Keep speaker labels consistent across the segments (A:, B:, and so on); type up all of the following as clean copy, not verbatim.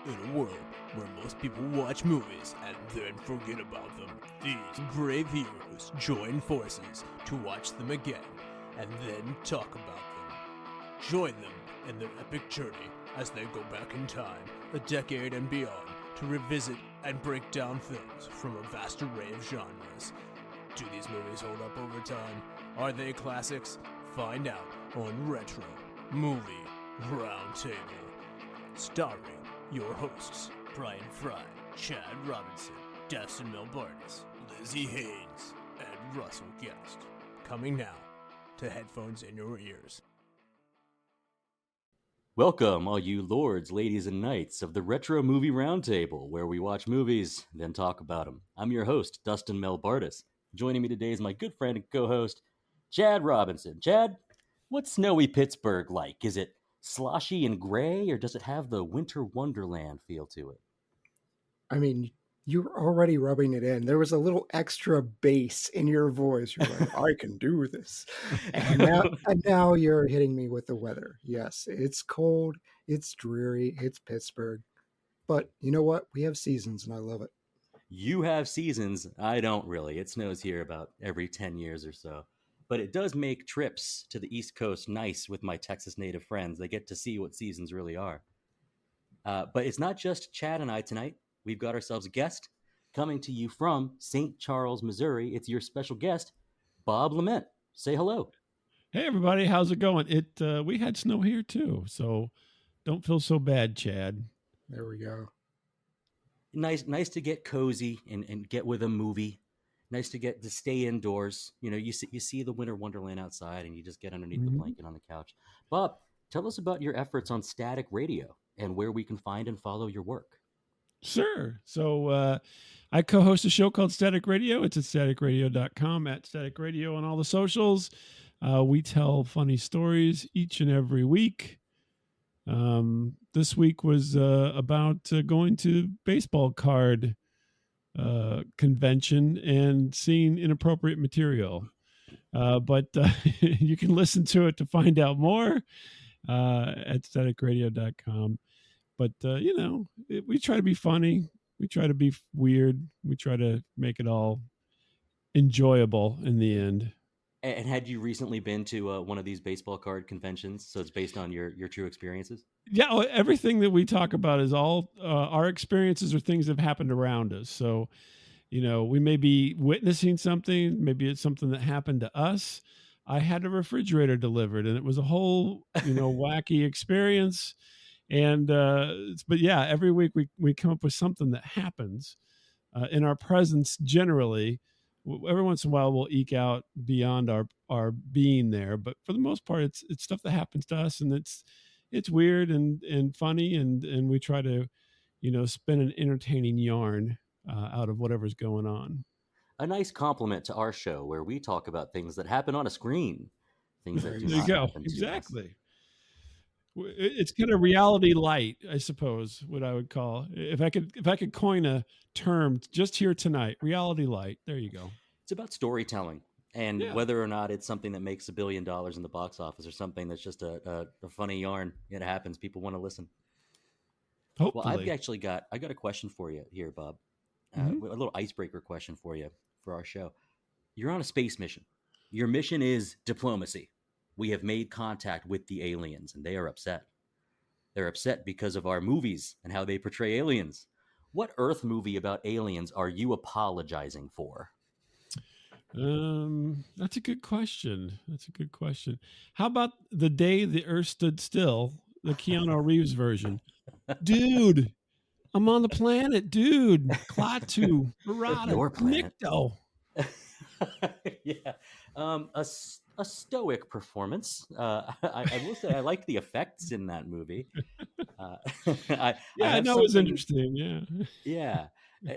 A: In a world where most people watch movies and then forget about them, these brave heroes join forces to watch them again and then talk about them. Join them in their epic journey as they go back in time, a decade and beyond, to revisit and break down films from a vast array of genres. Do these movies hold up over time? Are they classics? Find out on Retro Movie Roundtable. Starring your hosts, Brian Fry, Chad Robinson, Dustin Melbardis, Lizzie Haynes, and Russell Guest. Coming now to headphones in your ears.
B: Welcome, all you lords, ladies, and knights of the Retro Movie Roundtable, where we watch movies, then talk about them. I'm your host, Dustin Melbardis. Joining me today is my good friend and co-host, Chad Robinson. Chad, what's snowy Pittsburgh like? Is it sloshy and gray, or does it have the winter wonderland feel to it?
C: I mean, you're already rubbing it in. There was a little extra bass in your voice. You're like, I can do this. And now you're hitting me with the weather. Yes, it's cold, it's dreary, it's Pittsburgh. But you know what? We have seasons, and I love it.
B: You have seasons. I don't really. It snows here about every 10 years or so. But it does make trips to the East Coast nice with my Texas native friends. They get to see what seasons really are. But it's not just Chad and I tonight. We've got ourselves a guest coming to you from St. Charles, Missouri. It's your special guest, Bob LeMent. Say hello.
D: Hey, everybody. How's it going? We had snow here, too. So don't feel so bad, Chad.
C: There we go.
B: Nice to get cozy and get with a movie. Nice to get to stay indoors. You know, you see the winter wonderland outside, and you just get underneath the blanket on the couch. Bob, tell us about your efforts on Static Radio and where we can find and follow your work.
D: Sure. So I co-host a show called Static Radio. It's at staticradio.com, at Static Radio on all the socials. We tell funny stories each and every week. This week was about going to baseball card convention and seeing inappropriate material. But you can listen to it to find out more at staticradio.com. But, we try to be funny. We try to be weird. We try to make it all enjoyable in the end.
B: And had you recently been to one of these baseball card conventions? So it's based on your true experiences?
D: Yeah, everything that we talk about is all our experiences or things that have happened around us. So, we may be witnessing something. Maybe it's something that happened to us. I had a refrigerator delivered, and it was a whole, wacky experience. And but yeah, every week we come up with something that happens in our presence. Generally, every once in a while we'll eke out beyond our being there, but for the most part, it's stuff that happens to us, and it's weird and funny, and we try to spin an entertaining yarn out of whatever's going on.
B: A nice compliment to our show, where we talk about things that happen on a screen, things that do
D: there
B: not
D: you go.
B: happen to
D: Exactly.
B: us.
D: It's kind of reality light, I suppose, what I would call. If I could coin a term just here tonight, reality light. There you go.
B: It's about storytelling, and whether or not it's something that makes $1 billion in the box office or something that's just a funny yarn. It happens. People want to listen.
D: Hopefully.
B: Well, I got a question for you here, Bob. A little icebreaker question for you for our show. You're on a space mission. Your mission is diplomacy. We have made contact with the aliens, and they are upset. They're upset because of our movies and how they portray aliens. What Earth movie about aliens are you apologizing for?
D: That's a good question. How about The Day the Earth Stood Still, the Keanu Reeves version? Dude, I'm on the planet, dude. Klaatu, Barada,
B: Your planet.
D: Nikto.
B: Yeah. A stoic perforance. I will say I like the effects in that movie.
D: I know it was interesting.
B: Yeah.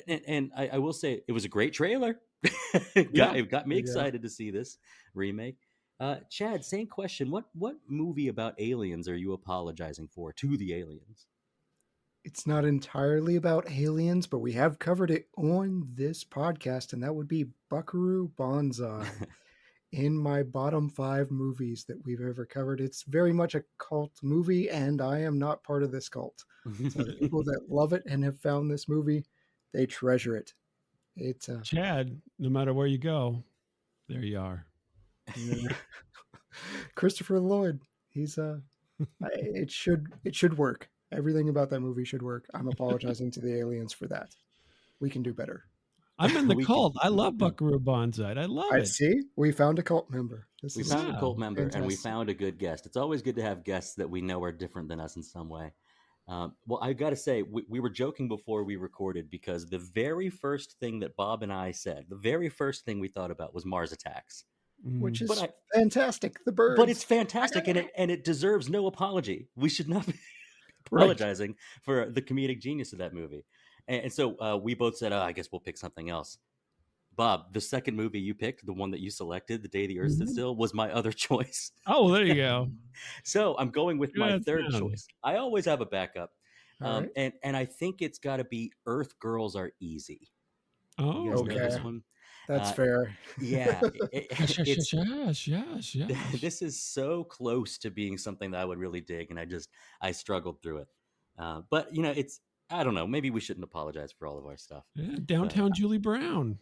B: And I will say it was a great trailer. It got me excited to see this remake. Chad, same question. What movie about aliens are you apologizing for to the aliens?
C: It's not entirely about aliens, but we have covered it on this podcast, and that would be Buckaroo Banzai. in my bottom 5 movies that we've ever covered. It's very much a cult movie, and I am not part of this cult. So the people that love it and have found this movie, they treasure it. It's
D: Chad, no matter where you go, there you are.
C: Christopher Lloyd. He's it should work. Everything about that movie should work. I'm apologizing to the aliens for that. We can do better.
D: I'm in the cult. I love Buckaroo Banzai. I love it.
C: See, we found a cult member.
B: We found a cult member,
C: fantastic.
B: and we found a good guest. It's always good to have guests that we know are different than us in some way. Well, I got to say, we were joking before we recorded because the very first thing that Bob and I said, the very first thing we thought about was Mars Attacks.
C: Which is fantastic. The birds.
B: But it's fantastic, and it deserves no apology. We should not be apologizing for the comedic genius of that movie. And so we both said, I guess we'll pick something else. Bob, the second movie you picked, the one that you selected, The Day the Earth Stood Still, was my other choice.
D: Oh, there you go.
B: So I'm going with my third choice. I always have a backup.
C: Right.
B: And I think it's got to be Earth Girls Are Easy.
D: Oh,
B: you guys know this one?
C: That's fair.
B: Yeah.
D: Yes.
B: This is so close to being something that I would really dig, and I struggled through it. But, it's, I don't know, maybe we shouldn't apologize for all of our stuff.
D: Yeah, Downtown Julie Brown.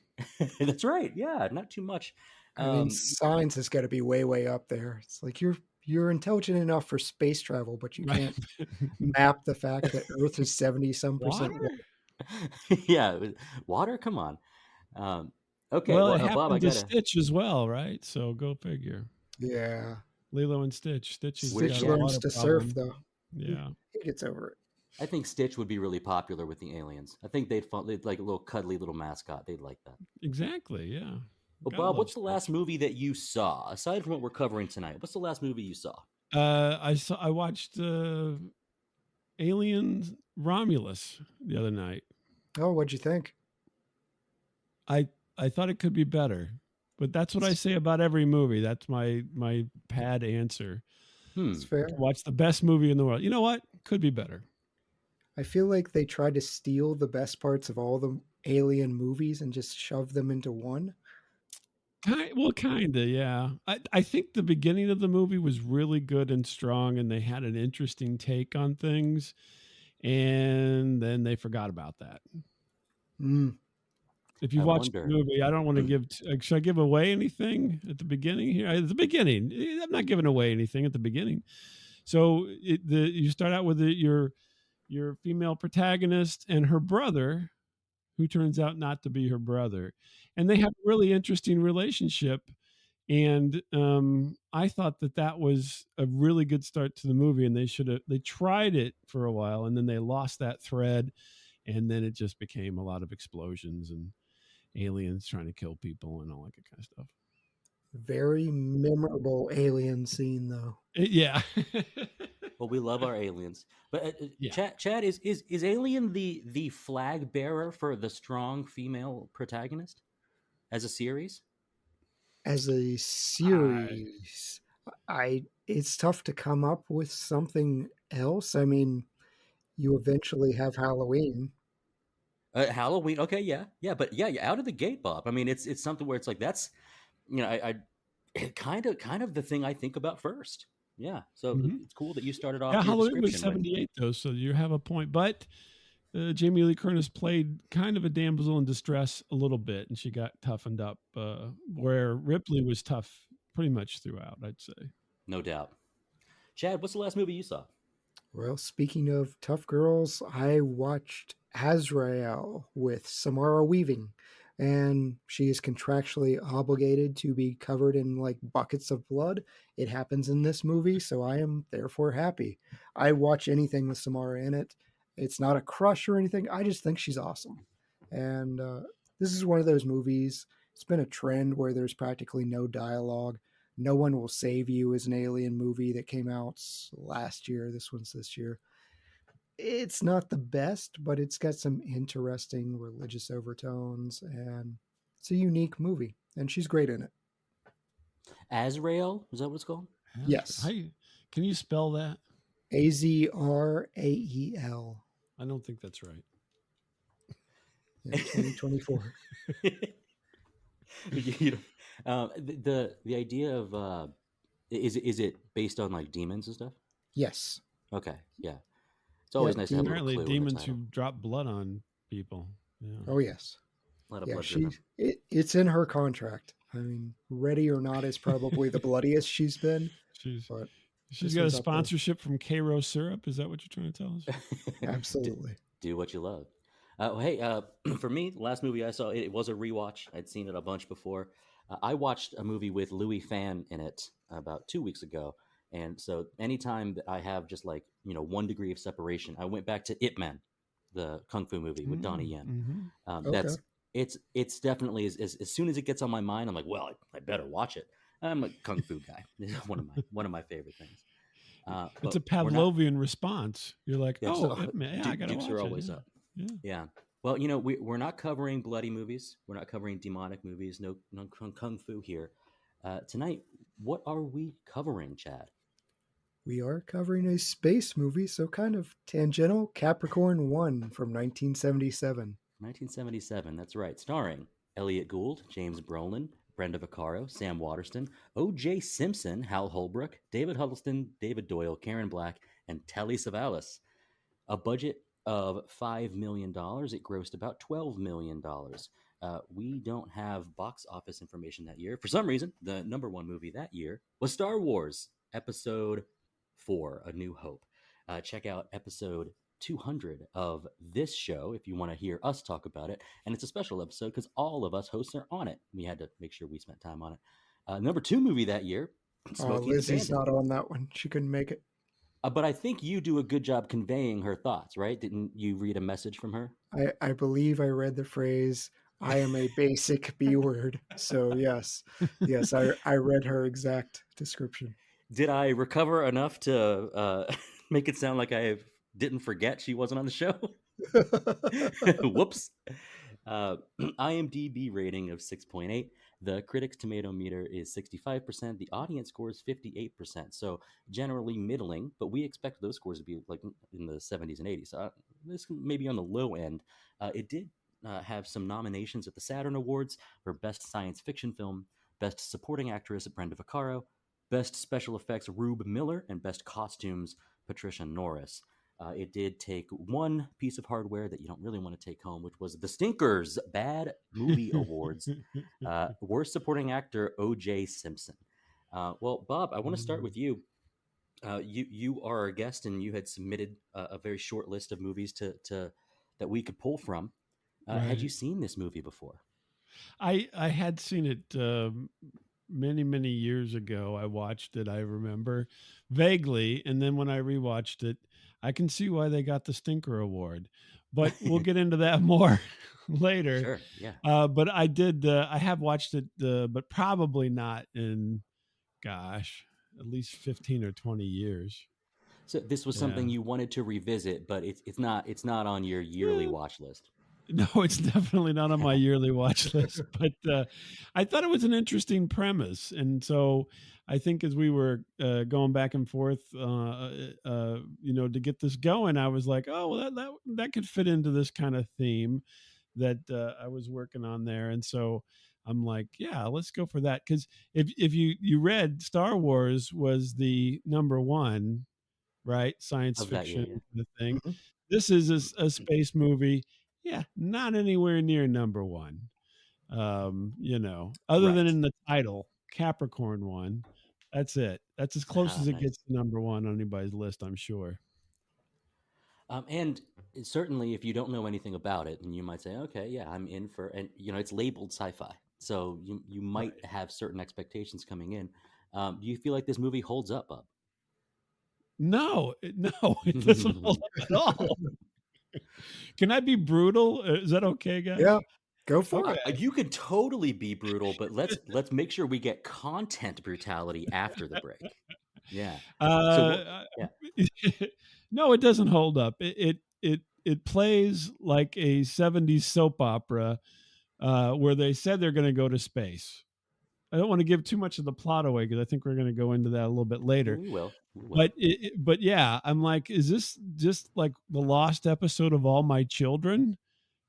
B: That's right. Yeah, not too much.
C: I mean, science has got to be way, way up there. It's like you're intelligent enough for space travel, but you can't map the fact that Earth is 70-some% water.
B: Yeah, water. Come on. Okay.
D: Well, it happened
B: Bob,
D: to Stitch as well, right? So go figure.
C: Yeah.
D: Lilo and Stitch. Stitch
C: learns to surf, though.
D: Yeah,
C: he gets over it.
B: I think Stitch would be really popular with the aliens. I think they'd like a little cuddly little mascot. They'd like that.
D: Exactly. Yeah.
B: Well, Bob, what's the last movie that you saw aside from what we're covering tonight? What's the last movie you saw?
D: I watched Alien Romulus the other night.
C: Oh, what'd you think?
D: I thought it could be better, but that's what I say about every movie. That's my pad answer.
C: It's fair.
D: Watch the best movie in the world. You know what? Could be better.
C: I feel like they tried to steal the best parts of all the Alien movies and just shove them into one.
D: Well, kind of, yeah. I think the beginning of the movie was really good and strong, and they had an interesting take on things, and then they forgot about that. If you watch the movie, I don't want to give. Should I give away anything at the beginning here? At the beginning, I'm not giving away anything at the beginning. So you start out with your female protagonist and her brother, who turns out not to be her brother, and they have a really interesting relationship. And I thought that was a really good start to the movie, and they tried it for a while, and then they lost that thread, and then it just became a lot of explosions and aliens trying to kill people and all that kind of stuff.
C: Very memorable alien scene, though.
D: Yeah.
B: Well, we love our aliens, but Chad, is Alien the flag bearer for the strong female protagonist as a series?
C: As a series, it's tough to come up with something else. I mean, you eventually have Halloween.
B: Halloween, okay, yeah, but out of the gate, Bob. I mean, it's something where it's like that's, I kind of the thing I think about first. Yeah, so it's cool that you started off.
D: Yeah, Halloween was 78 though, so you have a point. But Jamie Lee Curtis played kind of a damsel in distress a little bit, and she got toughened up. Where Ripley was tough pretty much throughout, I'd say.
B: No doubt. Chad, what's the last movie you saw?
C: Well, speaking of tough girls, I watched Azrael with Samara Weaving, and she is contractually obligated to be covered in like buckets of blood. It happens in this movie, so I am therefore happy. I watch anything with Samara in it. It's not a crush or anything. I just think she's awesome. And this is one of those movies. It's been a trend where there's practically no dialogue. No One Will Save You is an alien movie that came out last year. This one's this year. It's not the best, but it's got some interesting religious overtones, and it's a unique movie, and she's great in it.
B: Azrael? Is that what it's called?
C: Yes.
D: Can you spell that?
C: Azrael.
D: I don't think that's right.
C: Yeah, 2024.
B: The idea of is it based on like demons and stuff?
C: Yes.
B: Okay, yeah. It's always
C: Yep.
B: nice to have a little
D: Apparently,
B: clue in the
D: demons who
B: title.
D: drop blood on people. Yeah.
C: Oh yes.
B: A lot of
C: Yeah,
B: blood driven.
C: it's in her contract. I mean, Ready or Not is probably the bloodiest she's been, but
D: She's
C: this
D: got a
C: one's up there.
D: sponsorship from Cairo syrup. Is that what you're trying to tell us?
C: Absolutely.
B: Do what you love. Hey, for me, the last movie I saw, it was a rewatch. I'd seen it a bunch before. I watched a movie with Louis Fan in it about 2 weeks ago. And so anytime that I have just like, 1 degree of separation, I went back to Ip Man, the Kung Fu movie with Donnie Yen.
C: Okay.
B: It's definitely as soon as it gets on my mind, I'm like, well, I better watch it. I'm a Kung Fu guy. It's one of my favorite things.
D: It's a
B: but we're not-
D: Pavlovian response. You're like,
B: Yeah,
D: oh,
B: so-
D: Ip Man, yeah, I gotta
B: Dukes
D: watch
B: are
D: it.
B: always
D: Yeah.
B: up.
D: Yeah.
B: Yeah. Well, we're not covering bloody movies. We're not covering demonic movies. No kung fu here. Tonight, what are we covering, Chad?
C: We are covering a space movie, so kind of tangential. Capricorn One from 1977.
B: 1977. That's right. Starring Elliott Gould, James Brolin, Brenda Vaccaro, Sam Waterston, O.J. Simpson, Hal Holbrook, David Huddleston, David Doyle, Karen Black, and Telly Savalas. A budget of $5 million. It grossed about $12 million. We don't have box office information that year. For some reason, the number one movie that year was Star Wars Episode 4, A New Hope. Check out episode 200 of this show if you want to hear us talk about it. And it's a special episode because all of us hosts are on it. We had to make sure we spent time on it. Number 2 movie that year, Smokey and the
C: Lizzie's
B: Bandit.
C: not on that one. She couldn't make it.
B: But I think you do a good job conveying her thoughts, right? Didn't you read a message from her?
C: I believe I read the phrase, I am a basic B word. So yes, I read her exact description.
B: Did I recover enough to make it sound like I didn't forget she wasn't on the show? Whoops. IMDb rating of 6.8. The critics' tomato meter is 65%. The audience score is 58%. So generally middling, but we expect those scores to be like in the 70s and 80s. This may be on the low end. It did have some nominations at the Saturn Awards for Best Science Fiction Film, Best Supporting Actress Brenda Vaccaro, Best Special Effects Rube Miller, and Best Costumes Patricia Norris. It did take one piece of hardware that you don't really want to take home, which was the Stinkers Bad Movie Awards. Worst Supporting Actor, O.J. Simpson. Well, Bob, I want to start with you. You are our guest, and you had submitted a very short list of movies to that we could pull from.
D: Right.
B: Had you seen this movie before?
D: I had seen it many years ago. I watched it, I remember vaguely, and then when I rewatched it, I can see why they got the Stinker Award, but we'll get into that more later.
B: Sure, yeah.
D: But I did. I have watched it, but probably not in, at least 15 or 20 years.
B: So this was something you wanted to revisit, but it's not on your yearly watch list.
D: No, it's definitely not on my yearly watch list, but I thought it was an interesting premise. And so I think as we were going back and forth, to get this going, I was like, oh, well, that could fit into this kind of theme that I was working on there. And so I'm like, yeah, let's go for that. Because if you read, Star Wars was the number one, right? Science
B: Of that
D: fiction
B: year,
D: kind of thing.
C: Mhm.
D: This is a space movie. Yeah, not anywhere near number one. Other than in the title, Capricorn One. That's it. That's as close as it
B: nice.
D: gets to number one on anybody's list, I'm sure.
B: And certainly, if you don't know anything about it, then you might say, okay, yeah, I'm in for, and it's labeled sci-fi, so you might have certain expectations coming in. Do you feel like this movie holds up, Bob?
D: No, it doesn't hold up at all. Can I be brutal? Is that okay, guys?
C: Yeah, go for it.
B: You could totally be brutal, but let's make sure we get content brutality after the break. Yeah.
D: No, it doesn't hold up. It plays like a 70s soap opera where they said they're going to go to space. I don't want to give too much of the plot away because I think we're going to go into that a little bit later.
B: We will.
D: But yeah, I'm like, is this just like the lost episode of All My Children?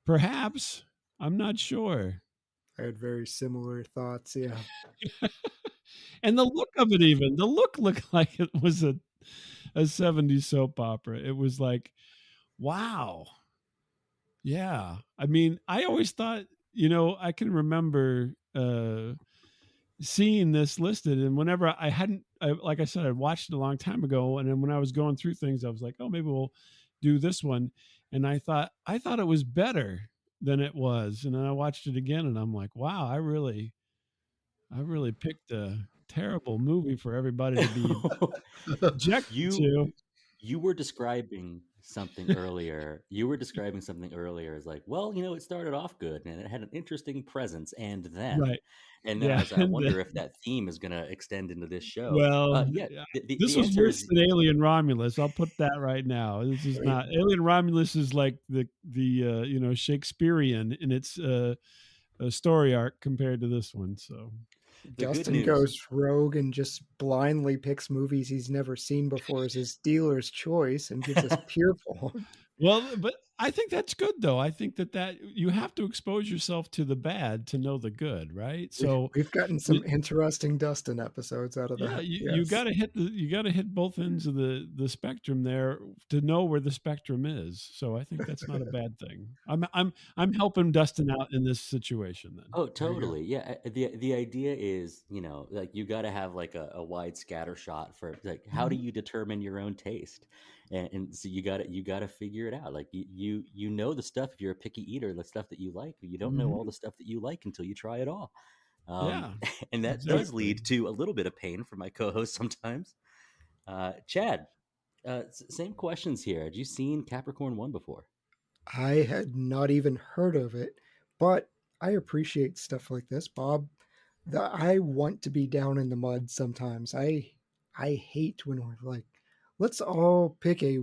D: Perhaps. I'm not sure.
C: I had very similar thoughts. Yeah.
D: And the look of it, even the look looked like it was a 70s soap opera. It was like, wow. Yeah. I mean, I always thought, I can remember seeing this listed, and whenever like I said, I watched it a long time ago, and then when I was going through things, I was like, oh, maybe we'll do this one. And I thought it was better than it was. And then I watched it again, and I'm like, wow, I really picked a terrible movie for everybody to be objected to.
B: You were describing something earlier. As like, well, it started off good and it had an interesting presence, and then,
D: Right.
B: and then I was like, I wonder if that theme is going to extend into this show.
D: Well, this was worse than Alien Romulus. I'll put that right now. This is not Alien Romulus is like the Shakespearean in its story arc compared to this one. So
C: Dustin goes rogue and just blindly picks movies he's never seen before as his dealer's choice and gives us pure porn.
D: Well, but I think that's good, though. I think that you have to expose yourself to the bad to know the good, right? So
C: we've gotten some interesting Dustin episodes out of that.
D: You got to hit both ends of the spectrum there to know where the spectrum is. So I think that's not a bad thing. I'm helping Dustin out in this situation then.
B: Oh, totally. Yeah. The idea is, like you got to have like a wide scatter shot for like, how do you determine your own taste? And so you got to figure it out. Like you know the stuff, if you're a picky eater, the stuff that you like, but you don't know all the stuff that you like until you try it all. And that does lead to a little bit of pain for my co-host sometimes. Chad, same questions here. Had you seen Capricorn One before?
C: I had not even heard of it, but I appreciate stuff like this, Bob. I want to be down in the mud sometimes. I hate when we're like, let's all pick a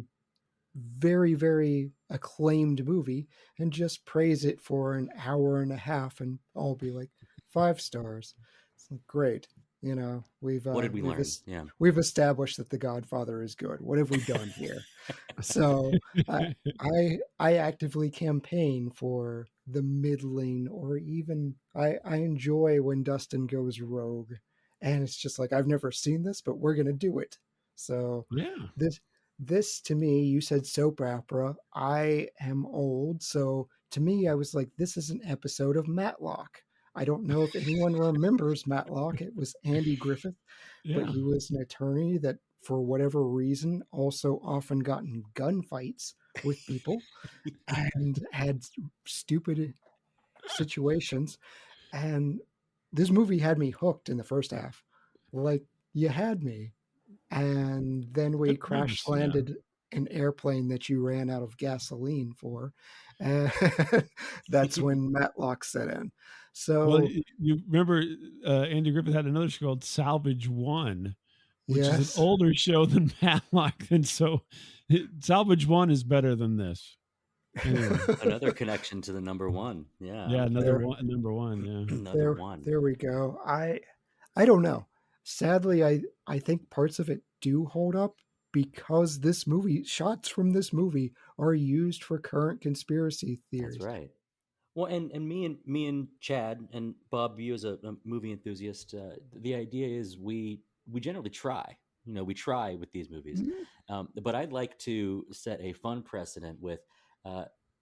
C: very, very acclaimed movie and just praise it for an hour and a half and all be like 5 stars. It's like, great. What
B: did we learn?
C: We've established that The Godfather is good. What have we done here? So I actively campaign for the middling, or even I enjoy when Dustin goes rogue, and it's just like, I've never seen this, but we're gonna do it. So this to me, you said soap opera. I am old, so to me, I was like, this is an episode of Matlock. I don't know if anyone remembers Matlock. It was Andy Griffith, but he was an attorney that, for whatever reason, also often got in gunfights with people and had stupid situations. And this movie had me hooked in the first half. Like, you had me. And then we crash landed an airplane that you ran out of gasoline for. And that's when Matlock set in. So
D: you remember Andy Griffith had another show called Salvage One, which is an older show than Matlock. And so Salvage One is better than this.
B: Anyway. Another connection to the number one. Yeah.
D: Yeah. Number one. Yeah.
C: There we go. I don't know. Sadly, I think parts of it do hold up because shots from this movie are used for current conspiracy theories.
B: That's right. Well, and me and Chad and Bob, you as a movie enthusiast, the idea is we generally try. We try with these movies, but I'd like to set a fun precedent with.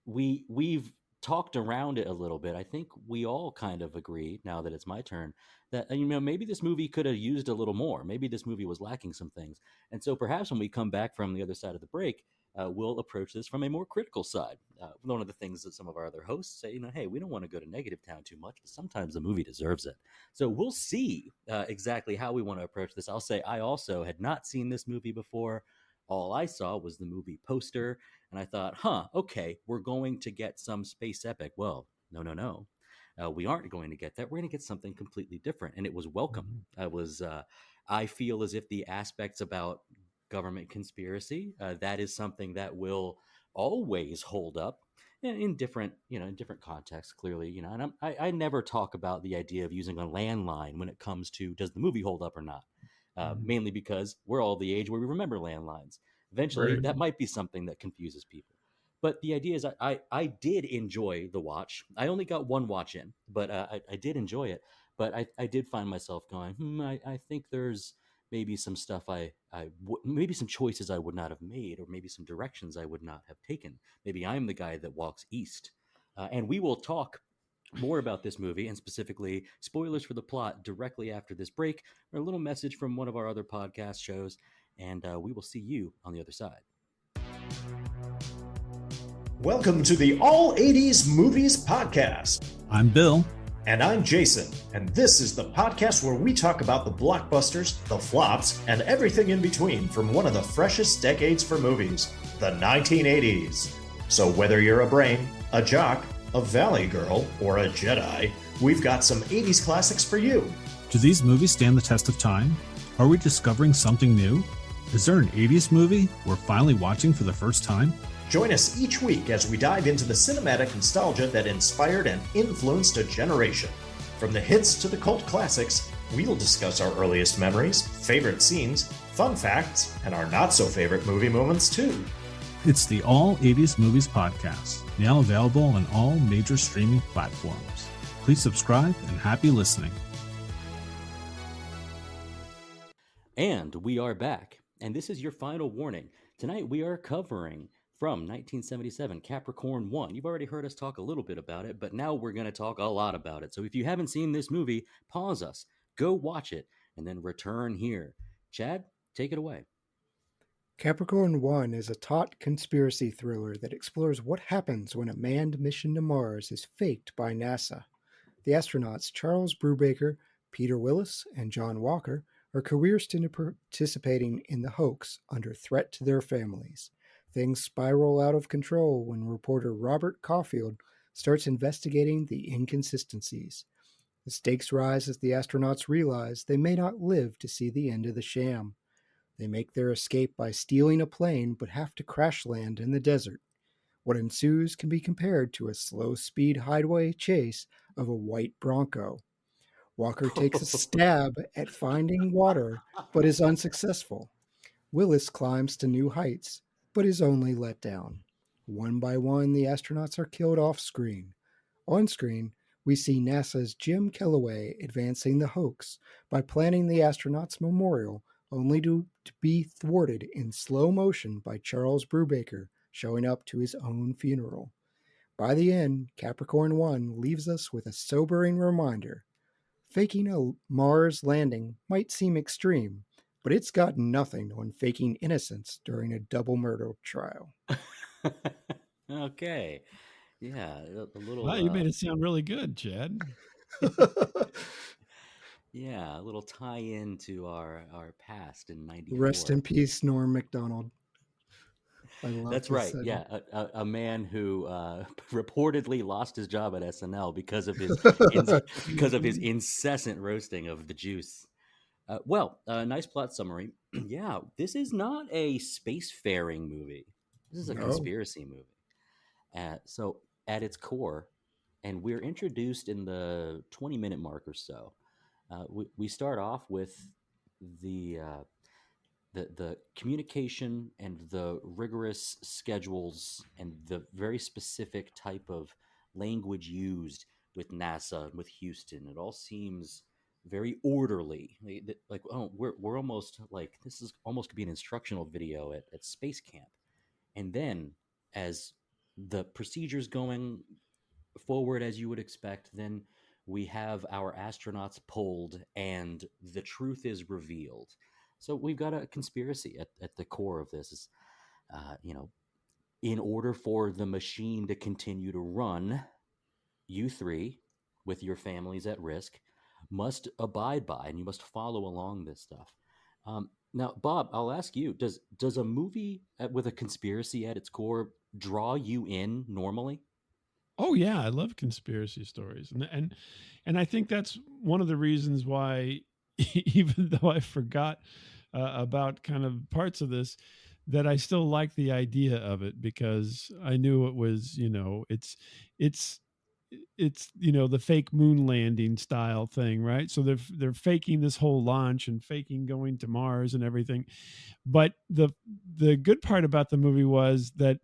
B: We've talked around it a little bit. I think we all kind of agree, now that it's my turn, that maybe this movie could have used a little more. Maybe this movie was lacking some things, and so perhaps when we come back from the other side of the break, we'll approach this from a more critical side. One of the things that some of our other hosts say, hey, we don't want to go to negative town too much, but sometimes the movie deserves it. So we'll see exactly how we want to approach this. I'll say I also had not seen this movie before. All I saw was the movie poster, and I thought, okay, we're going to get some space epic. Well, no. We aren't going to get that. We're going to get something completely different, and it was welcome. I feel as if the aspects about government conspiracy, that is something that will always hold up in different contexts, clearly, and I never talk about the idea of using a landline when it comes to, does the movie hold up or not? Mainly because we're all the age where we remember landlines. Eventually, that might be something that confuses people. But the idea is I did enjoy the watch. I only got one watch in, but I did enjoy it. But I did find myself going, I think there's maybe some stuff maybe some choices I would not have made, or maybe some directions I would not have taken. Maybe I'm the guy that walks east. And we will talk more about this movie, and specifically spoilers for the plot, directly after this break, or a little message from one of our other podcast shows, and we will see you on the other side.
E: Welcome to the All 80s Movies Podcast.
F: I'm Bill.
E: And I'm Jason. And this is the podcast where we talk about the blockbusters, the flops, and everything in between from one of the freshest decades for movies, the 1980s. So whether you're a brain, a jock, a valley girl, or a Jedi, we've got some 80s classics for you.
F: Do these movies stand the test of time? Are we discovering something new? Is there an 80s movie we're finally watching for the first time?
E: Join us each week as we dive into the cinematic nostalgia that inspired and influenced a generation. From the hits to the cult classics, we'll discuss our earliest memories, favorite scenes, fun facts, and our not-so-favorite movie moments too.
F: It's the All 80s Movies Podcast, now available on all major streaming platforms. Please subscribe and happy listening.
B: And we are back, and this is your final warning. Tonight we are covering from 1977, Capricorn One. You've already heard us talk a little bit about it, but now we're going to talk a lot about it. So if you haven't seen this movie, pause us, go watch it, and then return here. Chad, take it away.
C: Capricorn One is a taut conspiracy thriller that explores what happens when a manned mission to Mars is faked by NASA. The astronauts Charles Brubaker, Peter Willis, and John Walker are coerced into participating in the hoax under threat to their families. Things spiral out of control when reporter Robert Caulfield starts investigating the inconsistencies. The stakes rise as the astronauts realize they may not live to see the end of the sham. They make their escape by stealing a plane but have to crash land in the desert. What ensues can be compared to a slow-speed highway chase of a white Bronco. Walker takes a stab at finding water but is unsuccessful. Willis climbs to new heights but is only let down. One by one, the astronauts are killed off-screen. On-screen, we see NASA's Jim Kellaway advancing the hoax by planning the astronauts' memorial, only to be thwarted in slow motion by Charles Brubaker showing up to his own funeral. By the end, Capricorn One leaves us with a sobering reminder. Faking a Mars landing might seem extreme, but it's got nothing on faking innocence during a double murder trial.
B: Okay. Yeah, a little...
D: Wow, you made it sound really good, Chad.
B: Yeah, a little tie-in to our past in 94.
C: Rest in peace, Norm Macdonald. I love
B: That's
C: this
B: right.
C: segment.
B: Yeah, a man who reportedly lost his job at SNL because of his incessant roasting of the juice. Nice plot summary. Yeah, this is not a spacefaring movie. This is a conspiracy movie. So at its core, and we're introduced in the 20-minute mark or so. We start off with the communication and the rigorous schedules and the very specific type of language used with NASA and with Houston. It all seems very orderly. Like, oh, we're almost like, this is almost could be an instructional video at space camp. And then as the procedures going forward as you would expect, then we have our astronauts pulled and the truth is revealed. So we've got a conspiracy at the core of this. In order for the machine to continue to run, you three, with your families at risk, must abide by, and you must follow along this stuff. Now, Bob, I'll ask you, does a movie with a conspiracy at its core draw you in normally?
D: Oh yeah, I love conspiracy stories, and I think that's one of the reasons why, even though I forgot about kind of parts of this, that I still like the idea of it, because I knew it was, it's the fake moon landing style thing, right? So they're faking this whole launch and faking going to Mars and everything. But the good part about the movie was that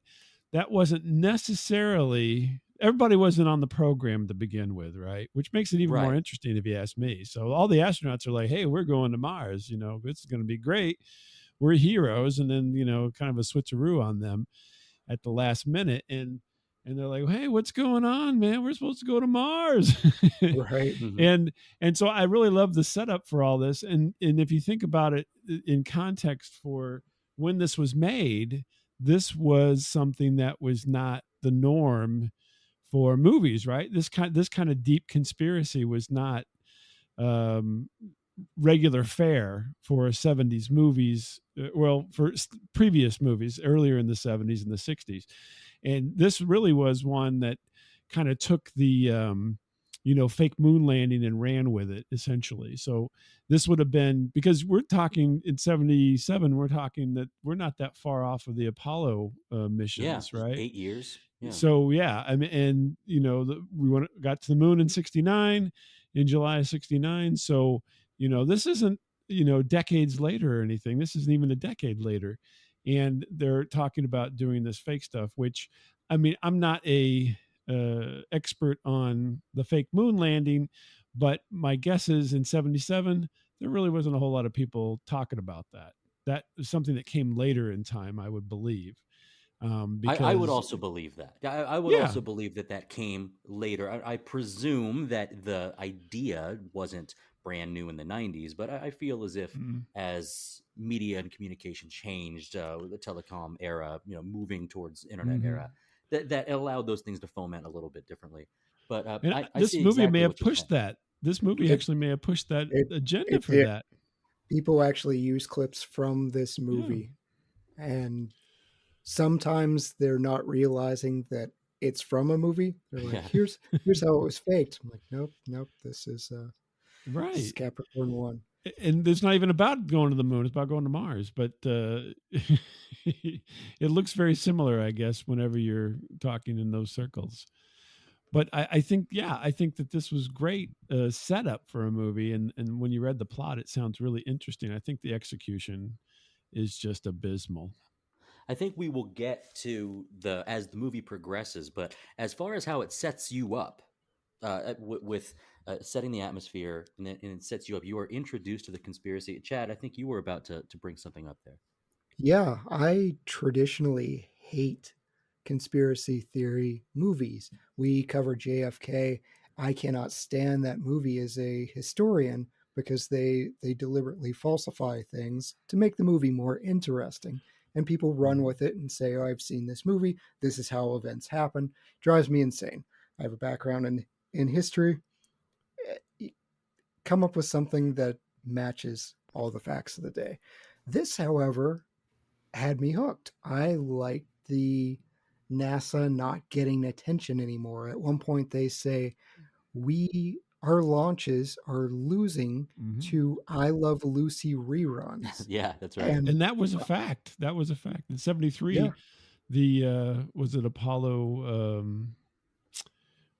D: that wasn't necessarily, everybody wasn't on the program to begin with, right? Which makes it even more
B: Right.
D: interesting if you ask me. So all the astronauts are like, hey, we're going to Mars, this is going to be great. We're heroes. And then, kind of a switcheroo on them at the last minute. And they're like, hey, what's going on, man? We're supposed to go to Mars.
C: Right.
B: Mhm.
D: And so I really love the setup for all this. And if you think about it in context for when this was made, this was something that was not the norm for movies, right? This kind of deep conspiracy was not regular fare for 70s movies. For previous movies earlier in the 70s and the 60s. And this really was one that kind of took the, fake moon landing and ran with it, essentially. So this would have been, because we're talking in 77, we're talking that we're not that far off of the Apollo missions, right?
B: 8 years. Yeah.
D: So, yeah, I mean, and, we got to the moon in 69, in July of 69. So, this isn't, decades later or anything. This isn't even a decade later. And they're talking about doing this fake stuff, which, I mean, I'm not a expert on the fake moon landing, but my guess is in 77, there really wasn't a whole lot of people talking about that. That is something that came later in time, I would believe. Because
B: I would also believe that. I would
D: Yeah.
B: also believe that came later. I presume that the idea wasn't brand new in the 90s, but I feel as if as media and communication changed, the telecom era, moving towards internet era, that allowed those things to foment a little bit differently. But I
D: this
B: see
D: movie
B: exactly
D: may have
B: what you're
D: pushed
B: saying.
D: that. This movie actually may have pushed that agenda for
C: it-
D: that.
C: People actually use clips from this movie, and sometimes they're not realizing that it's from a movie. They're like,
B: Yeah.
C: here's how it was faked. I'm like, nope, this is
D: Right.
C: Capricorn One.
D: And it's not even about going to the moon. It's about going to Mars. But it looks very similar, I guess, whenever you're talking in those circles. But I think that this was great setup for a movie. And when you read the plot, it sounds really interesting. I think the execution is just abysmal.
B: I think we will get to as the movie progresses, but as far as how it sets you up with setting the atmosphere and it sets you up, you are introduced to the conspiracy. Chad, I think you were about to bring something up there.
C: Yeah, I traditionally hate conspiracy theory movies. We cover JFK. I cannot stand that movie as a historian because they deliberately falsify things to make the movie more interesting. And people run with it and say, oh, I've seen this movie. This is how events happen. Drives me insane. I have a background in history. Come up with something that matches all the facts of the day. This, however, had me hooked. I liked the NASA not getting attention anymore. At one point, they say, our launches are losing to I Love Lucy reruns.
B: Yeah, that's right.
D: And that was a fact. That was a fact. In 73, the was it Apollo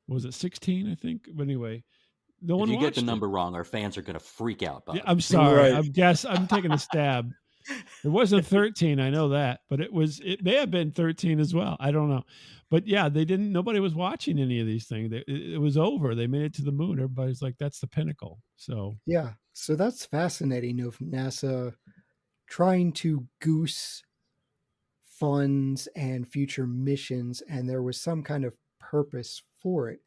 D: was it 16, I think? But anyway, no one
B: if you
D: watched
B: get the number
D: it.
B: wrong, our fans are going to freak out.
D: Yeah, I'm sorry. I'm taking a stab. It wasn't 13, I know that, but it may have been 13 as well. I don't know. But yeah, nobody was watching any of these things. It was over. They made it to the moon. Everybody's like, that's the pinnacle. So
C: yeah. So that's fascinating of NASA trying to goose funds and future missions, and there was some kind of purpose for it.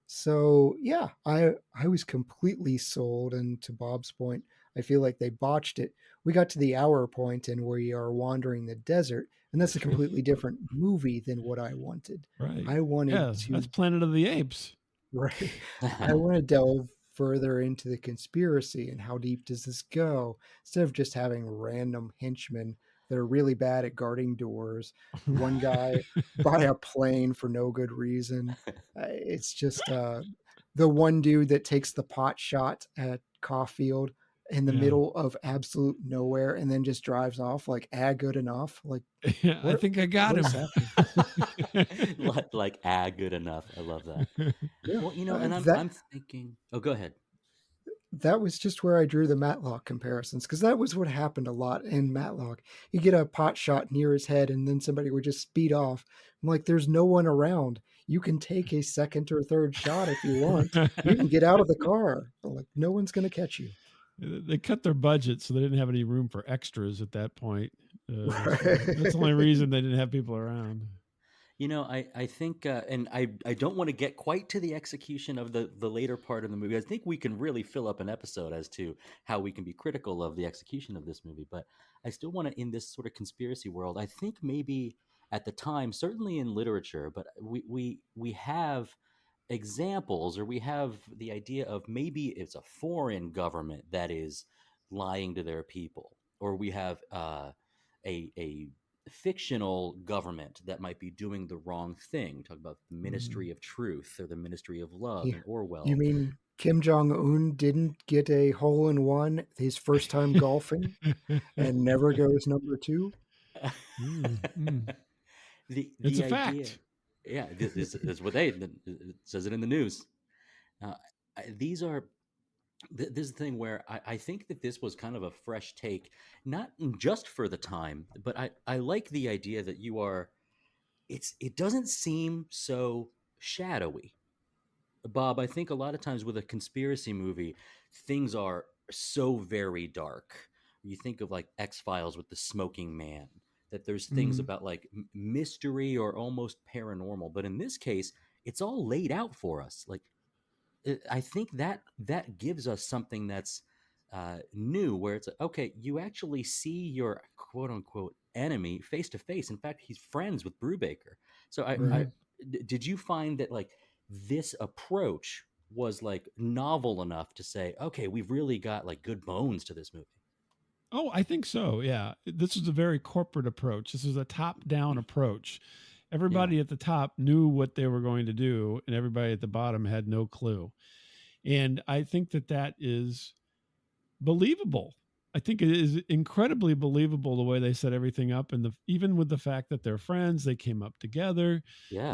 C: So yeah, I was completely sold, and to Bob's point, I feel like they botched it. We got to the hour point and we are wandering the desert, and that's a completely different movie than what I wanted.
D: right.
C: I wanted
D: that's Planet of the Apes.
C: Right. I want to delve further into the conspiracy and how deep does this go, instead of just having random henchmen that are really bad at guarding doors. One guy buy a plane for no good reason. It's just the one dude that takes the pot shot at Caulfield in the middle of absolute nowhere and then just drives off like, good enough. Like,
D: yeah, I think I got him.
B: like, good enough. I love that.
C: Yeah.
B: Well, and I'm thinking, oh, go ahead.
C: that was just where I drew the Matlock comparisons, because that was what happened a lot in Matlock. You get a pot shot near his head, and then somebody would just speed off. I'm like, there's no one around. You can take a second or third shot if you want. You can get out of the car. I'm like, no one's going to catch you.
D: They cut their budget, so they didn't have any room for extras at that point. So
C: Right.
D: that's the only reason they didn't have people around.
B: You know, I think, and I don't want to get quite to the execution of the later part of the movie. I think we can really fill up an episode as to how we can be critical of the execution of this movie. But I still want to, in this sort of conspiracy world, I think maybe at the time, certainly in literature, but we have examples, or we have the idea of maybe it's a foreign government that is lying to their people, or we have a fictional government that might be doing the wrong thing. Talk about the Ministry of Truth or the Ministry of Love in Orwell.
C: You mean Kim Jong-un didn't get a hole-in-one his first time golfing and never goes number 2?
D: It's a fact.
B: Yeah, this is what it says it in the news. These are. This is the thing where I think that this was kind of a fresh take, not just for the time, but I like the idea that it doesn't seem so shadowy. Bob, I think a lot of times with a conspiracy movie, things are so very dark. You think of like X-Files with the smoking man, that there's things about like mystery or almost paranormal. But in this case, it's all laid out for us. Like, I think that gives us something that's new, where it's okay, you actually see your quote unquote enemy face to face. In fact, he's friends with Brubaker. So did you find that like this approach was like novel enough to say, okay, we've really got like good bones to this movie?
D: Oh, I think so. Yeah. This was a very corporate approach. This was a top-down approach. Everybody at the top knew what they were going to do, and everybody at the bottom had no clue. And I think that is believable. I think it is incredibly believable the way they set everything up, and even with the fact that they're friends, they came up together.
B: Yeah.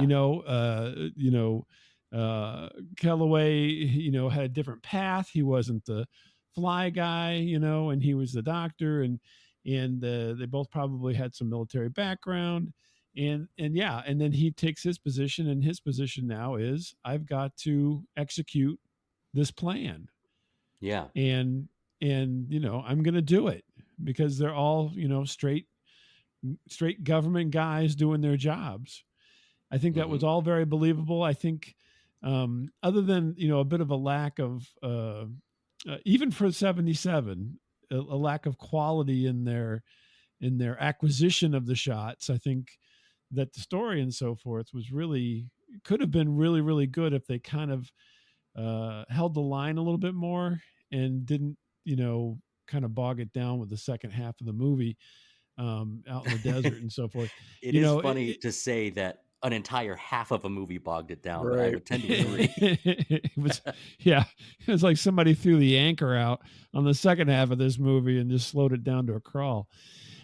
D: Calloway, had a different path. He wasn't the fly guy, and he was the doctor, and they both probably had some military background. And then he takes his position, and his position now is, I've got to execute this plan.
B: Yeah.
D: And I'm going to do it, because they're all, straight government guys doing their jobs. I think that was all very believable. I think, other than, a bit of a lack of, even for 77, a lack of quality in their acquisition of the shots. I think that the story and so forth could have been really, really good if they kind of held the line a little bit more and didn't, kind of bog it down with the second half of the movie out in the desert and so forth.
B: It is funny to say that an entire half of a movie bogged it down, but I would tend to agree.
D: It was like somebody threw the anchor out on the second half of this movie and just slowed it down to a crawl.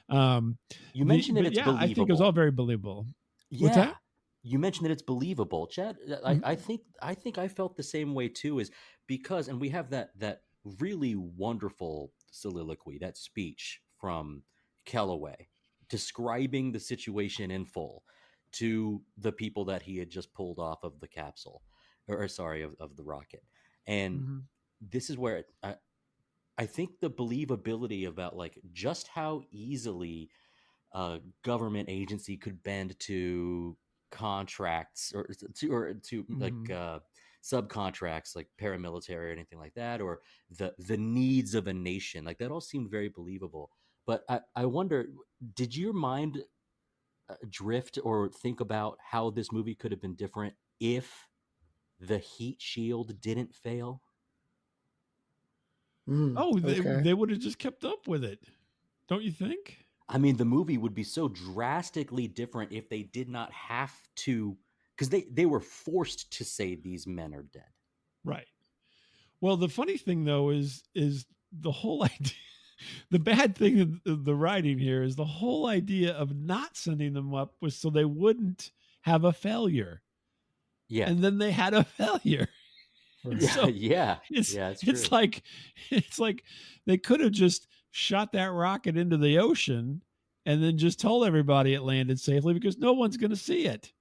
B: You mentioned that it's believable.
D: I think it was all very believable.
B: Yeah.
D: What's that?
B: You mentioned that it's believable, Chad. I think I felt the same way too, is because, and we have that really wonderful soliloquy, that speech from Calloway describing the situation in full to the people that he had just pulled off of the capsule, of the rocket. And this is where I think the believability about like just how easily a government agency could bend to contracts or to like subcontracts, like paramilitary or anything like that, or the needs of a nation, like that all seemed very believable. But I wonder, did your mind drift or think about how this movie could have been different if the heat shield didn't fail?
D: They would have just kept up with it, don't you think?
B: I mean, the movie would be so drastically different if they did not have to, because they were forced to say these men are dead.
D: Right. Well, the funny thing though is the whole idea. The bad thing of the writing here is the whole idea of not sending them up was so they wouldn't have a failure.
B: Yeah.
D: And then they had a failure.
C: Right.
B: Yeah,
D: So
B: yeah,
D: it's
B: that's
D: it's
B: true.
D: like they could have just shot that rocket into the ocean and then just told everybody it landed safely because no one's going to see it.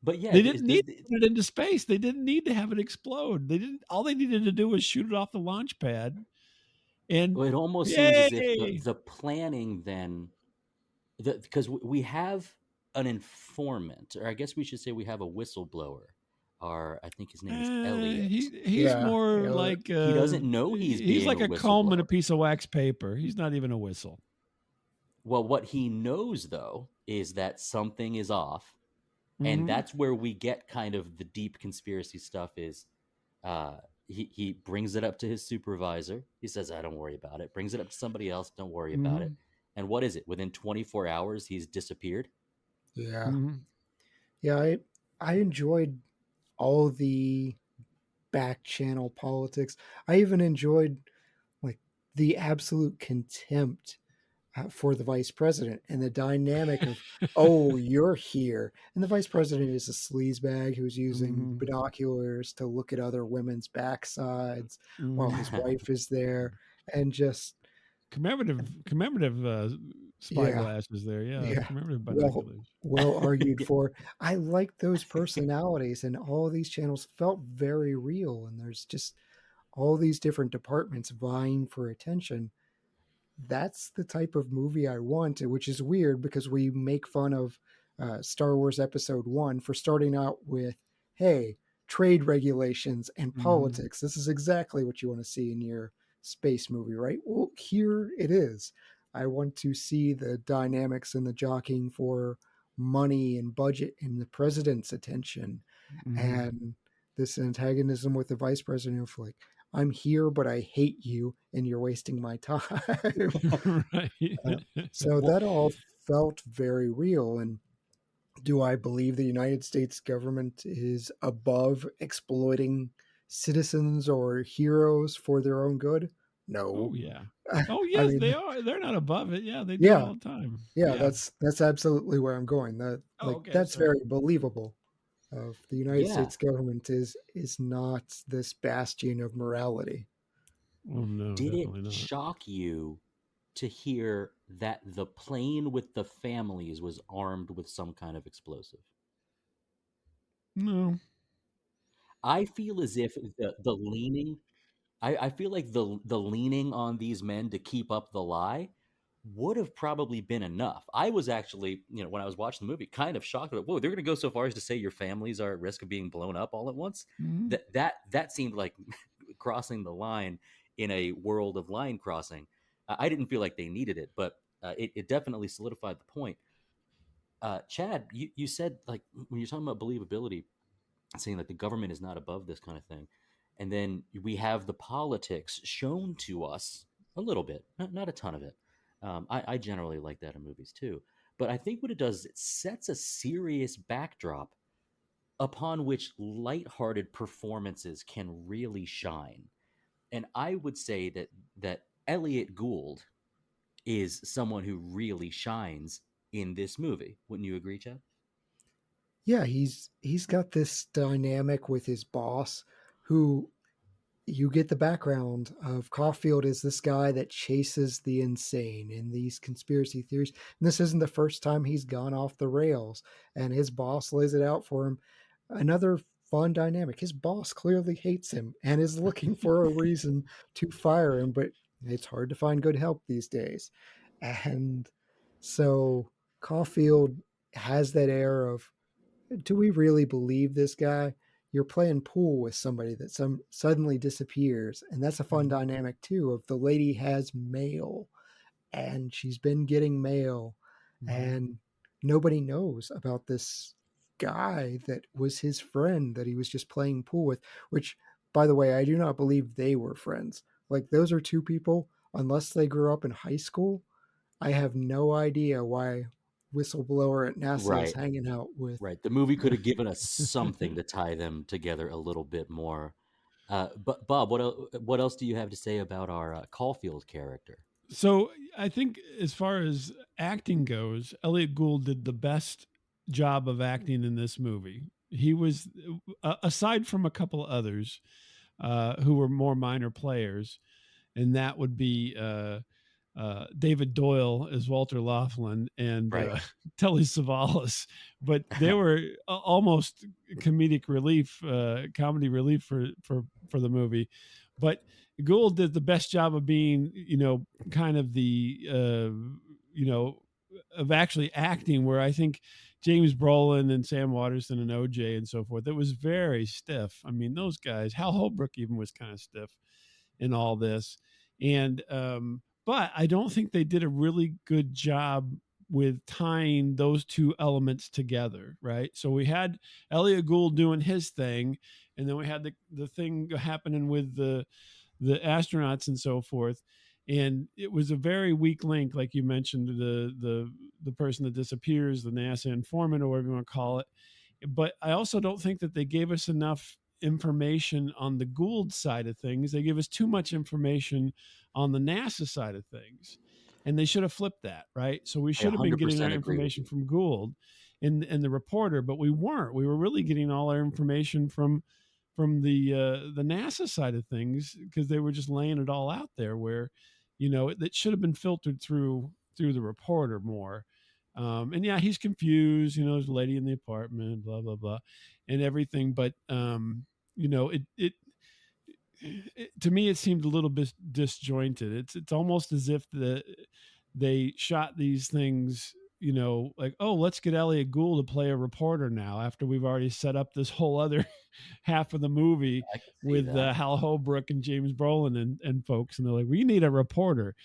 B: But yeah,
D: They didn't need to put it into space. They didn't need to have it explode. They didn't. All they needed to do was shoot it off the launch pad, and
B: it almost seems as if the planning then, because we have an informant, or I guess we should say we have a whistleblower. I think his name is Elliott.
D: He's more
C: Elliott.
D: like
B: He doesn't know he's being
D: like
B: a
D: a comb and a
B: whistleblower.
D: piece of wax paper. He's not even a whistle.
B: Well, what he knows though is that something is off, and that's where we get kind of the deep conspiracy stuff. Is he brings it up to his supervisor. He says, "I don't worry about it." Brings it up to somebody else. Don't worry about it. And what is it? Within 24 hours, he's disappeared.
C: Yeah. Yeah, I enjoyed all the back channel politics. I even enjoyed like the absolute contempt for the vice president and the dynamic of, oh, you're here. And the vice president is a sleazebag who's using binoculars to look at other women's backsides while his wife is there, and just
D: commemorative spyglasses there. Yeah. Commemorative binoculars.
C: Well argued for. I like those personalities, and all these channels felt very real. And there's just all these different departments vying for attention. That's the type of movie I want, which is weird because we make fun of Star Wars Episode 1 for starting out with, hey, trade regulations and politics. This is exactly what you want to see in your space movie, right? Well, here it is. I want to see the dynamics and the jockeying for money and budget and the president's attention, and this antagonism with the vice president of like, I'm here, but I hate you, and you're wasting my time.
D: Right.
C: So that all felt very real. And do I believe the United States government is above exploiting citizens or heroes for their own good? No.
D: Oh yeah. Oh yes,
C: I mean,
D: they are. They're not above it. Yeah, they do it all the time.
C: Yeah, that's absolutely where I'm going. That's very believable. Of the United States government is not this bastion of morality.
D: Oh no!
B: Did it
D: not.
B: shock you to hear that the plane with the families was armed with some kind of explosive?
D: No.
B: I feel as if the leaning, I feel like the leaning on these men to keep up the lie would have probably been enough. I was actually, when I was watching the movie, kind of shocked that, whoa, they're going to go so far as to say your families are at risk of being blown up all at once. That seemed like crossing the line in a world of line crossing. I didn't feel like they needed it, but it definitely solidified the point. Chad, you said, like, when you're talking about believability, saying that the government is not above this kind of thing, and then we have the politics shown to us a little bit, not a ton of it. I generally like that in movies too. But I think what it does is it sets a serious backdrop upon which lighthearted performances can really shine. And I would say that Elliott Gould is someone who really shines in this movie. Wouldn't you agree, Chad?
C: Yeah, he's got this dynamic with his boss, who you get the background of Caulfield is this guy that chases the insane in these conspiracy theories. And this isn't the first time he's gone off the rails, and his boss lays it out for him. Another fun dynamic. His boss clearly hates him and is looking for a reason to fire him, but it's hard to find good help these days. And so Caulfield has that air of, do we really believe this guy? You're playing pool with somebody that suddenly disappears. And that's a fun dynamic too, of the lady has mail and she's been getting mail and nobody knows about this guy that was his friend that he was just playing pool with, which, by the way, I do not believe they were friends. Like, those are two people, unless they grew up in high school, I have no idea why whistleblower at NASA is hanging out with.
B: Right. The movie could have given us something to tie them together a little bit more. But Bob, what else do you have to say about our Caulfield character?
D: So I think as far as acting goes, Elliott Gould did the best job of acting in this movie. He was, aside from a couple of others who were more minor players, and that would be David Doyle as Walter Laughlin and
B: Right.
D: Telly Savalas, but they were almost comedic relief, comedy relief for the movie. But Gould did the best job of being, kind of the, of actually acting, where I think James Brolin and Sam Waterston and OJ and so forth, it was very stiff. I mean, those guys, Hal Holbrook even was kind of stiff in all this. And, but I don't think they did a really good job with tying those two elements together, right? So we had Elliott Gould doing his thing, and then we had the thing happening with the astronauts and so forth. And it was a very weak link, like you mentioned, the person that disappears, the NASA informant, or whatever you want to call it. But I also don't think that they gave us enough information on the Gould side of things. They gave us too much information on the NASA side of things, and they should have flipped that, right? So we should have been getting our information from Gould and the reporter, but we weren't. We were really getting all our information from the NASA side of things, because they were just laying it all out there, where it should have been filtered through the reporter more. And yeah, he's confused, there's a lady in the apartment, blah blah blah, and everything, but it to me it seemed a little bit disjointed. It's almost as if they shot these things, like, oh, let's get Elliott Gould to play a reporter now, after we've already set up this whole other half of the movie with Hal Holbrook and James Brolin and folks, and they're like, we need a reporter,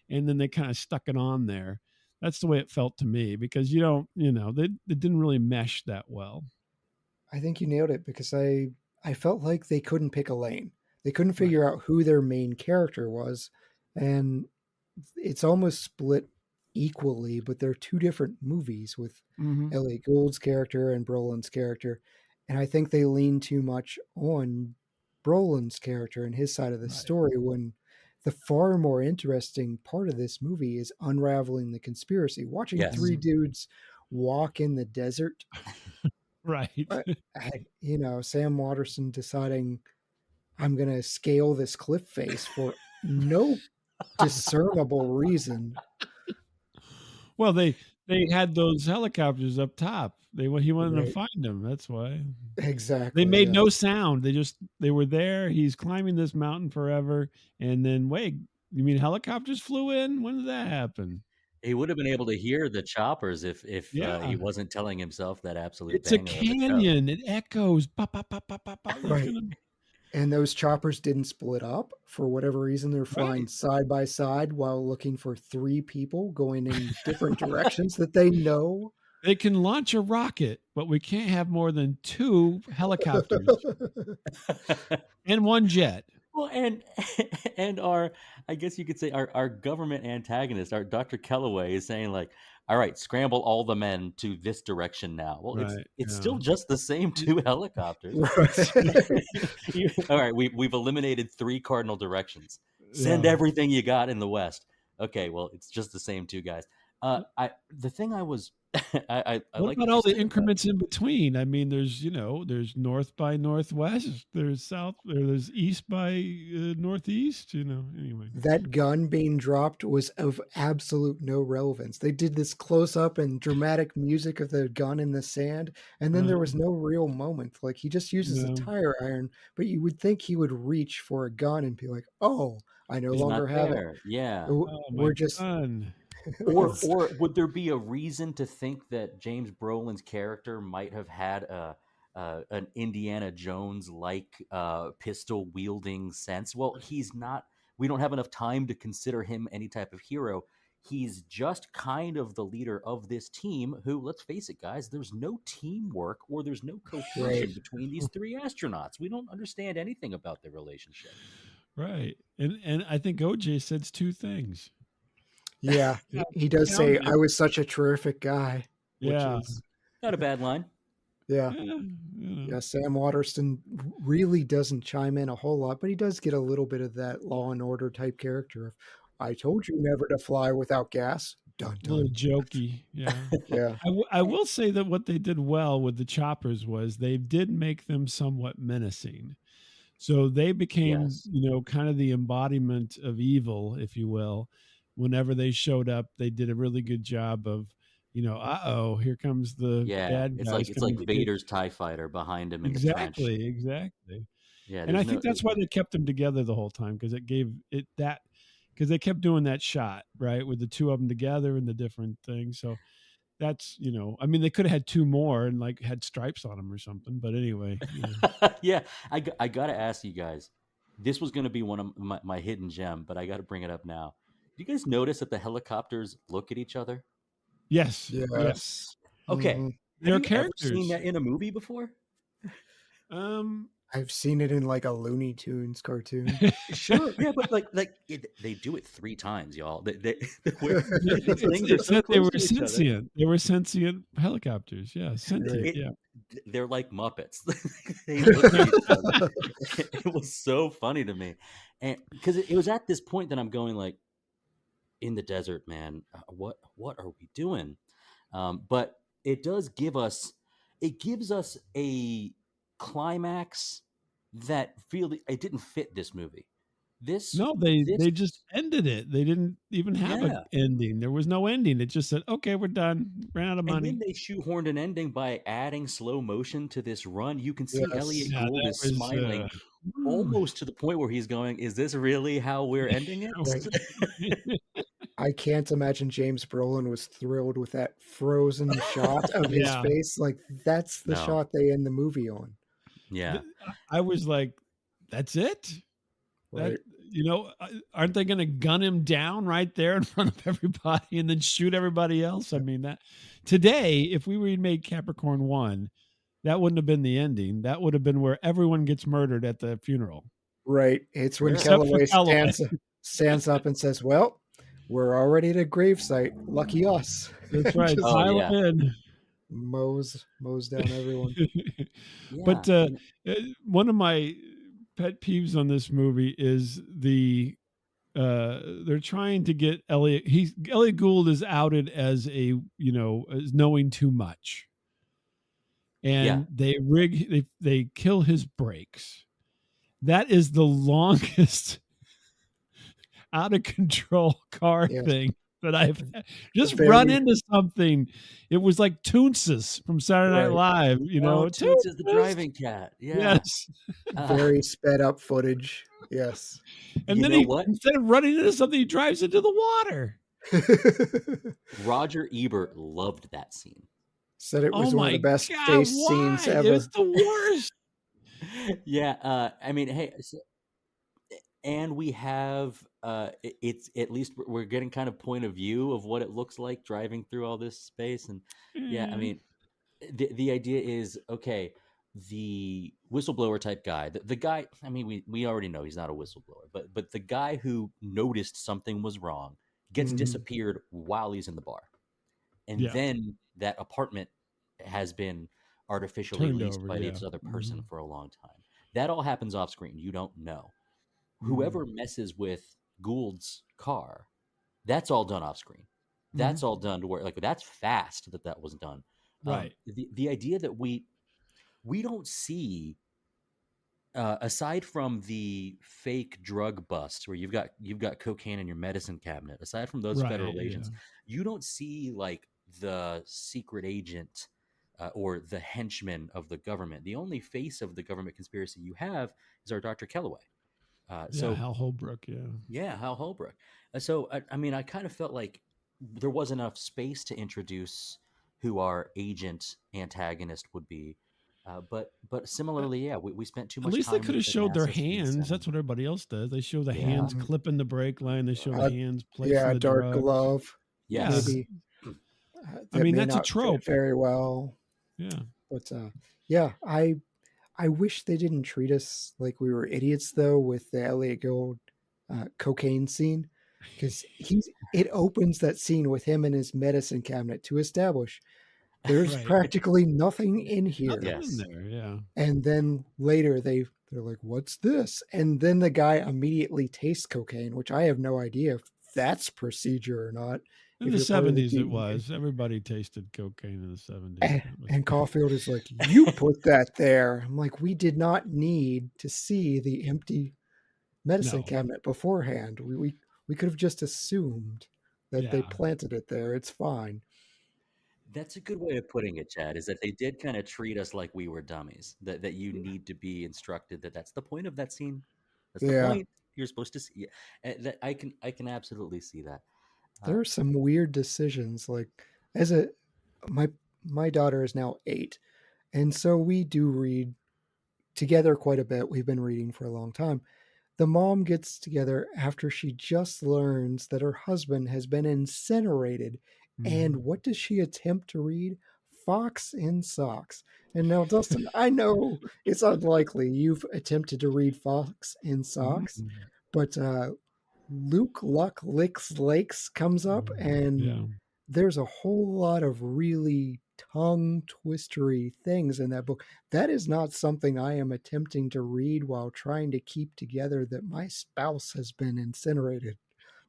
D: and then they kind of stuck it on there. That's the way it felt to me, because they didn't really mesh that well.
C: I think you nailed it, because I felt like they couldn't pick a lane. They couldn't figure out who their main character was, and it's almost split equally, but they're two different movies with Elliott Gould's character and Brolin's character, and I think they lean too much on Brolin's character and his side of the story, when the far more interesting part of this movie is unraveling the conspiracy. Watching three dudes walk in the desert.
D: Right.
C: Sam Waterston deciding, I'm going to scale this cliff face for no discernible reason.
D: Well, they had those helicopters up top. He wanted to find them. That's why.
C: Exactly.
D: They made no sound. They were there. He's climbing this mountain forever. And then, wait, you mean helicopters flew in? When did that happen?
B: He would have been able to hear the choppers if he wasn't telling himself that absolute.
D: It's a canyon. It echoes. Pop, pop, pop, pop, pop, pop.
C: Right. And those choppers didn't split up for whatever reason. They're flying side by side while looking for three people going in different directions that they know.
D: They can launch a rocket, but we can't have more than two helicopters and one jet.
B: Well, and I guess you could say our government antagonist, our Dr. Kellaway, is saying, like, all right, scramble all the men to this direction now. Well, it's still just the same two helicopters. All right, we've eliminated three cardinal directions. Send everything you got in the west. Okay, well, it's just the same two guys. The thing I was I
D: what
B: like
D: about all the increments in between? I mean, there's there's north by northwest, there's south, there's east by northeast. Anyway,
C: that gun being dropped was of absolute no relevance. They did this close up and dramatic music of the gun in the sand, and then there was no real moment. Like, he just uses a tire iron, but you would think he would reach for a gun and be like, "Oh, I no longer have it."
B: Yeah,
C: we're just.
B: Or would there be a reason to think that James Brolin's character might have had an Indiana Jones-like pistol-wielding sense? Well, he's not. We don't have enough time to consider him any type of hero. He's just kind of the leader of this team who, let's face it, guys, there's no teamwork or there's no cohesion between these three astronauts. We don't understand anything about their relationship.
D: Right. And I think OJ says two things.
C: Yeah, he does say, I was such a terrific guy. Which is
B: not a bad line.
C: Yeah. Sam Waterston really doesn't chime in a whole lot, but he does get a little bit of that Law and Order type character of, I told you never to fly without gas. Dun,
D: A little
C: dun.
D: jokey. Yeah.
C: Yeah.
D: I will say that what they did well with the choppers was they did make them somewhat menacing. So they became,
B: Yes.
D: Kind of the embodiment of evil, if you will. Whenever they showed up, they did a really good job of, here comes the
B: Yeah,
D: bad
B: it's
D: guys
B: like
D: coming to get.
B: Vader's TIE fighter behind him in the trench.
D: Exactly.
B: Yeah,
D: And I
B: there's
D: think
B: no
D: that's why they kept them together the whole time, because it gave it that, because they kept doing that shot, right, with the two of them together and the different things. So that's, they could have had two more and like had stripes on them or something. But anyway,
B: yeah, I gotta ask you guys. This was gonna be one of my hidden gem, but I gotta bring it up now. Do you guys notice that the helicopters look at each other?
D: yes.
C: Yes.
B: Okay,
C: Mhm.
D: They're
B: have you ever seen
D: characters.
B: that in a movie before?
C: I've seen it in like a Looney Tunes cartoon.
B: Sure, yeah, but they do it 3 times, y'all. These things are
D: It
B: so
D: said they
B: close
D: were
B: to each other.
D: sentient. They were sentient helicopters. Yeah, sentient.
C: Right.
D: Yeah.
B: They're like Muppets. They look at each other. It was so funny to me, and because it was at this point that I'm going like, in the desert, man. What are we doing? But it does give us, it gives us a climax that it didn't fit this movie.
D: No, they
B: This
D: just ended it. They didn't even have an
B: Yeah.
D: ending. There was no ending. It just said, "Okay, we're done. Ran out of
B: And
D: money."
B: then they shoehorned an ending by adding slow motion to this run. You can see
C: Yes.
B: Elliott
D: Yeah,
B: Gould
D: that
B: is
D: was,
B: smiling
D: woo.
B: almost to the point where he's going, "Is this really how we're ending it?"
C: Right. I can't imagine James Brolin was thrilled with that frozen shot of his
D: Yeah.
C: face. Like that's the
B: No.
C: shot they end the movie on.
B: Yeah.
D: I was like, "That's it."
C: Right.
D: Aren't they going to gun him down right there in front of everybody and then shoot everybody else? I mean, that today, if we remade Capricorn One, that wouldn't have been the ending. That would have been where everyone gets murdered at the funeral.
C: Right. It's when
D: Except for
C: Calloway
D: Calloway.
C: stands up and says, "Well, we're already at a gravesite. Lucky us."
D: That's right.
C: Just
B: Oh,
D: Pile
B: yeah.
D: them in.
C: mows down everyone.
B: Yeah.
D: But one of my pet peeves on this movie is they're trying to get Elliott. Elliott Gould is outed as as knowing too much, and they kill his brakes. That is the longest out of control car
C: Yes.
D: thing that I've just
C: Very-
D: run into something. It was like Toonses from Saturday Night
C: Right.
D: Live,
B: Toots is the
D: Toonses.
B: driving cat. Yeah.
D: Yes.
C: Very sped up footage. Yes.
D: And
B: You
D: then
B: know what?
D: instead of running into something, he drives into the water.
B: Roger Ebert loved that scene.
C: Said it was
D: Oh
C: one of
D: my
C: the best
D: God,
C: chase
D: why?
C: scenes
D: It
C: ever.
D: was the worst.
B: Yeah. I mean, hey, and we have it's at least we're getting kind of point of view of what it looks like driving through all this space. And yeah, I mean, the idea is, okay, the whistleblower type guy, the guy, I mean, we already know he's not a whistleblower, but the guy who noticed something was wrong gets
C: Mhm.
B: disappeared while he's in the bar. And
D: Yeah.
B: then that apartment has been artificially
D: Turned
B: leased
D: over,
B: by
D: yeah.
B: this other person
D: Mhm.
B: for a long time. That all happens off screen. You don't know. Whoever messes with Gould's car, that's all done off screen. That's all done to where, like, that's fast that was done.
D: Right.
B: The idea that we don't see, aside from the fake drug bust where you've got cocaine in your medicine cabinet, aside from those
D: Right,
B: federal agents,
D: yeah.
B: you don't see like the secret agent or the henchman of the government. The only face of the government conspiracy you have is our Dr. Kellaway. So
D: Hal Holbrook,
B: Hal Holbrook. So I mean, I kind of felt like there was enough space to introduce who our agent antagonist would be. But similarly, yeah, we spent too much
D: At least
B: time.
D: they could have
B: with the
D: showed their
B: NASA Space
D: hands.
B: Center.
D: That's what everybody else does. They show the
B: Yeah.
D: hands clipping the brake line. They show the hands placing
C: Yeah,
D: the
C: dark
D: drugs.
C: glove.
B: Yes.
C: Maybe.
D: I
C: That
D: mean,
C: may
D: that's a
C: not fit
D: trope.
C: very well.
D: Yeah.
C: But yeah, I wish they didn't treat us like we were idiots though with the Elliott Gould cocaine scene, because it opens that scene with him in his medicine cabinet to establish there's
D: Right.
C: practically nothing in here.
D: Nothing
B: Yes.
D: in there. Yeah.
C: And then later they're like, "What's this?" And then the guy immediately tastes cocaine, which I have no idea if that's procedure or not.
D: In
C: if
D: the
C: you're part of the
D: 70s, it
C: DEA.
D: was. Everybody tasted cocaine in the 70s.
C: And Caulfield is like, you put that there. I'm like, we did not need to see the empty medicine
D: No.
C: cabinet beforehand. We could have just assumed that they
D: Yeah.
C: planted it there. It's fine.
B: That's a good way of putting it, Chad, is that they did kind of treat us like we were dummies, that you need to be instructed that that's the point of that scene. That's the
C: Yeah.
B: point. You're supposed to see it. That I can absolutely see that.
C: There are some weird decisions. Like my daughter is now 8, and so we do read together quite a bit. We've been reading for a long time. The mom gets together after she just learns that her husband has been incinerated. And what does she attempt to read? Fox in Socks. And now, Dustin, I know it's unlikely you've attempted to read Fox in Socks, but Luke Luck Licks Lakes comes up, and there's a whole lot of really tongue twistery things in that book. That is not something I am attempting to read while trying to keep together that my spouse has been incinerated.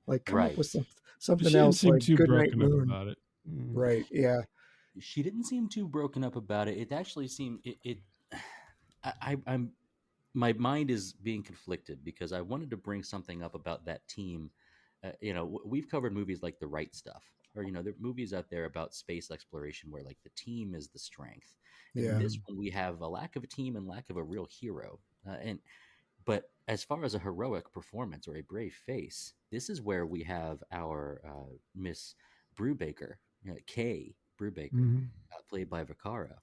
C: Like, come up with something else, like Good Night Moon.
D: About it.
C: Right? Yeah.
B: She didn't seem too broken up about it. It actually seemed I'm my mind is being conflicted because I wanted to bring something up about that team. We've covered movies like The Right Stuff, or there are movies out there about space exploration where like the team is the strength.
C: Yeah.
B: In this one, we have a lack of a team and lack of a real hero. But as far as a heroic performance or a brave face, this is where we have our Miss Brubaker, Kay Brubaker, played by Vaccaro.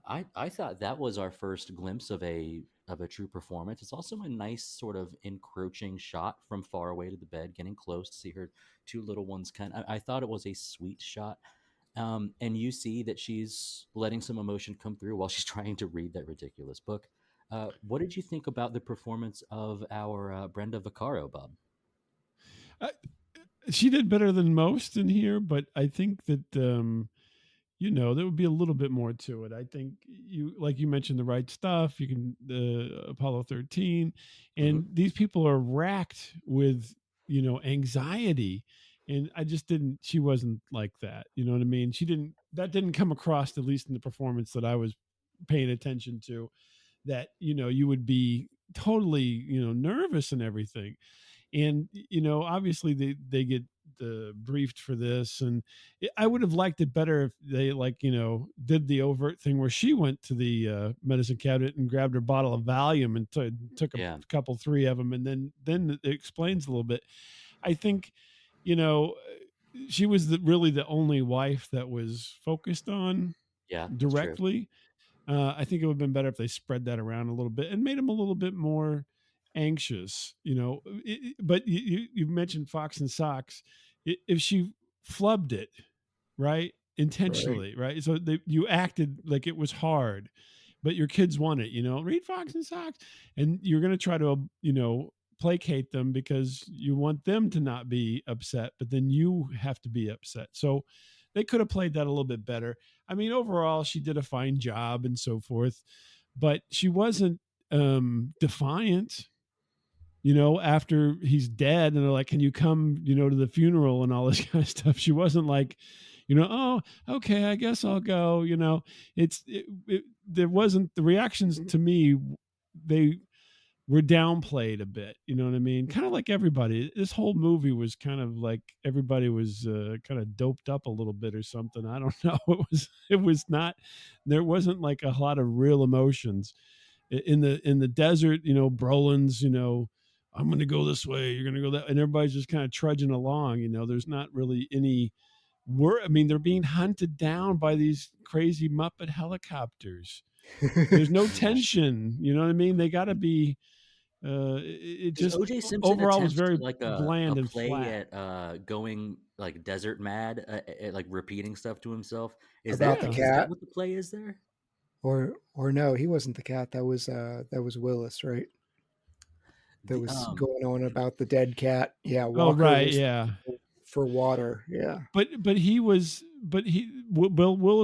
B: I thought that was our first glimpse of a true performance. It's also a nice sort of encroaching shot from far away to the bed, getting close to see her two little ones. I thought it was a sweet shot. And you see that she's letting some emotion come through while she's trying to read that ridiculous book. What did you think about the performance of our Brenda Vaccaro, Bob?
D: She did better than most in here, but I think that there would be a little bit more to it. I think you mentioned The Right Stuff. You can Apollo 13, and these people are racked with anxiety, and I just didn't. She wasn't like that. You know what I mean? That didn't come across, at least in the performance that I was paying attention to. That you would be totally nervous and everything, and obviously they get briefed for this, and I would have liked it better if they did the overt thing where she went to the medicine cabinet and grabbed her bottle of Valium and took a couple, 3 of them, and then it explains a little bit. I think she was really the only wife that was focused on directly. I think it would have been better if they spread that around a little bit and made him a little bit more anxious, but you mentioned Fox and Socks. If she flubbed it, right, intentionally, right? So you acted like it was hard, but your kids want it, read Fox and Socks, and you're going to try to, placate them because you want them to not be upset, but then you have to be upset. So they could have played that a little bit better. I mean, overall, she did a fine job and so forth, but she wasn't defiant, after he's dead and they're like, can you come, to the funeral and all this kind of stuff. She wasn't like, oh, okay, I guess I'll go, there wasn't the reactions to me. They were downplayed a bit, you know what I mean? Kind of like everybody. This whole movie was kind of like everybody was kind of doped up a little bit or something. I don't know. It was not. There wasn't like a lot of real emotions in the desert. Brolin's. I'm going to go this way. You're going to go that, and everybody's just kind of trudging along. There's not really any. I mean, they're being hunted down by these crazy Muppet helicopters. There's no tension. You know what I mean? They got to be. It just
B: O.J. Simpson
D: overall was very
B: like
D: bland and
B: play
D: flat.
B: At going like desert mad, at like repeating stuff to himself.
C: Is
B: that
C: the cat?
B: Is that what the play is there?
C: Or no, he wasn't the cat. That was Willis, right? That was going on about the dead cat. Yeah.
D: Walker right.
C: For water. Yeah.
D: But Willis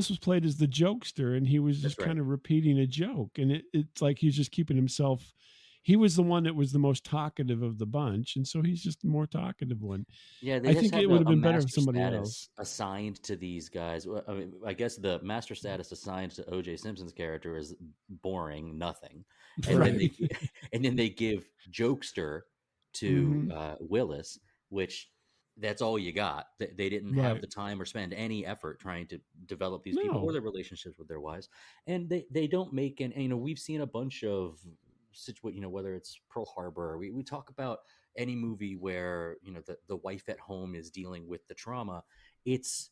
D: was played as the jokester, and he was just kind of repeating a joke, and it's like he's just keeping himself he was the one that was the most talkative of the bunch, and so he's just the more talkative one.
B: Yeah, they
D: I
B: just
D: think
B: had
D: it would have
B: a
D: been better if
B: master
D: somebody
B: status
D: else.
B: assigned to these guys. Well, I mean, I guess the master status assigned to O.J. Simpson's character is boring, nothing, and
C: Right.
B: then they give jokester to Willis, which that's all you got. They didn't have
D: Right.
B: the time or spend any effort trying to develop these people
D: No.
B: or their relationships with their wives, and they don't make we've seen a bunch of whether it's Pearl Harbor, we talk about any movie where the wife at home is dealing with the trauma. It's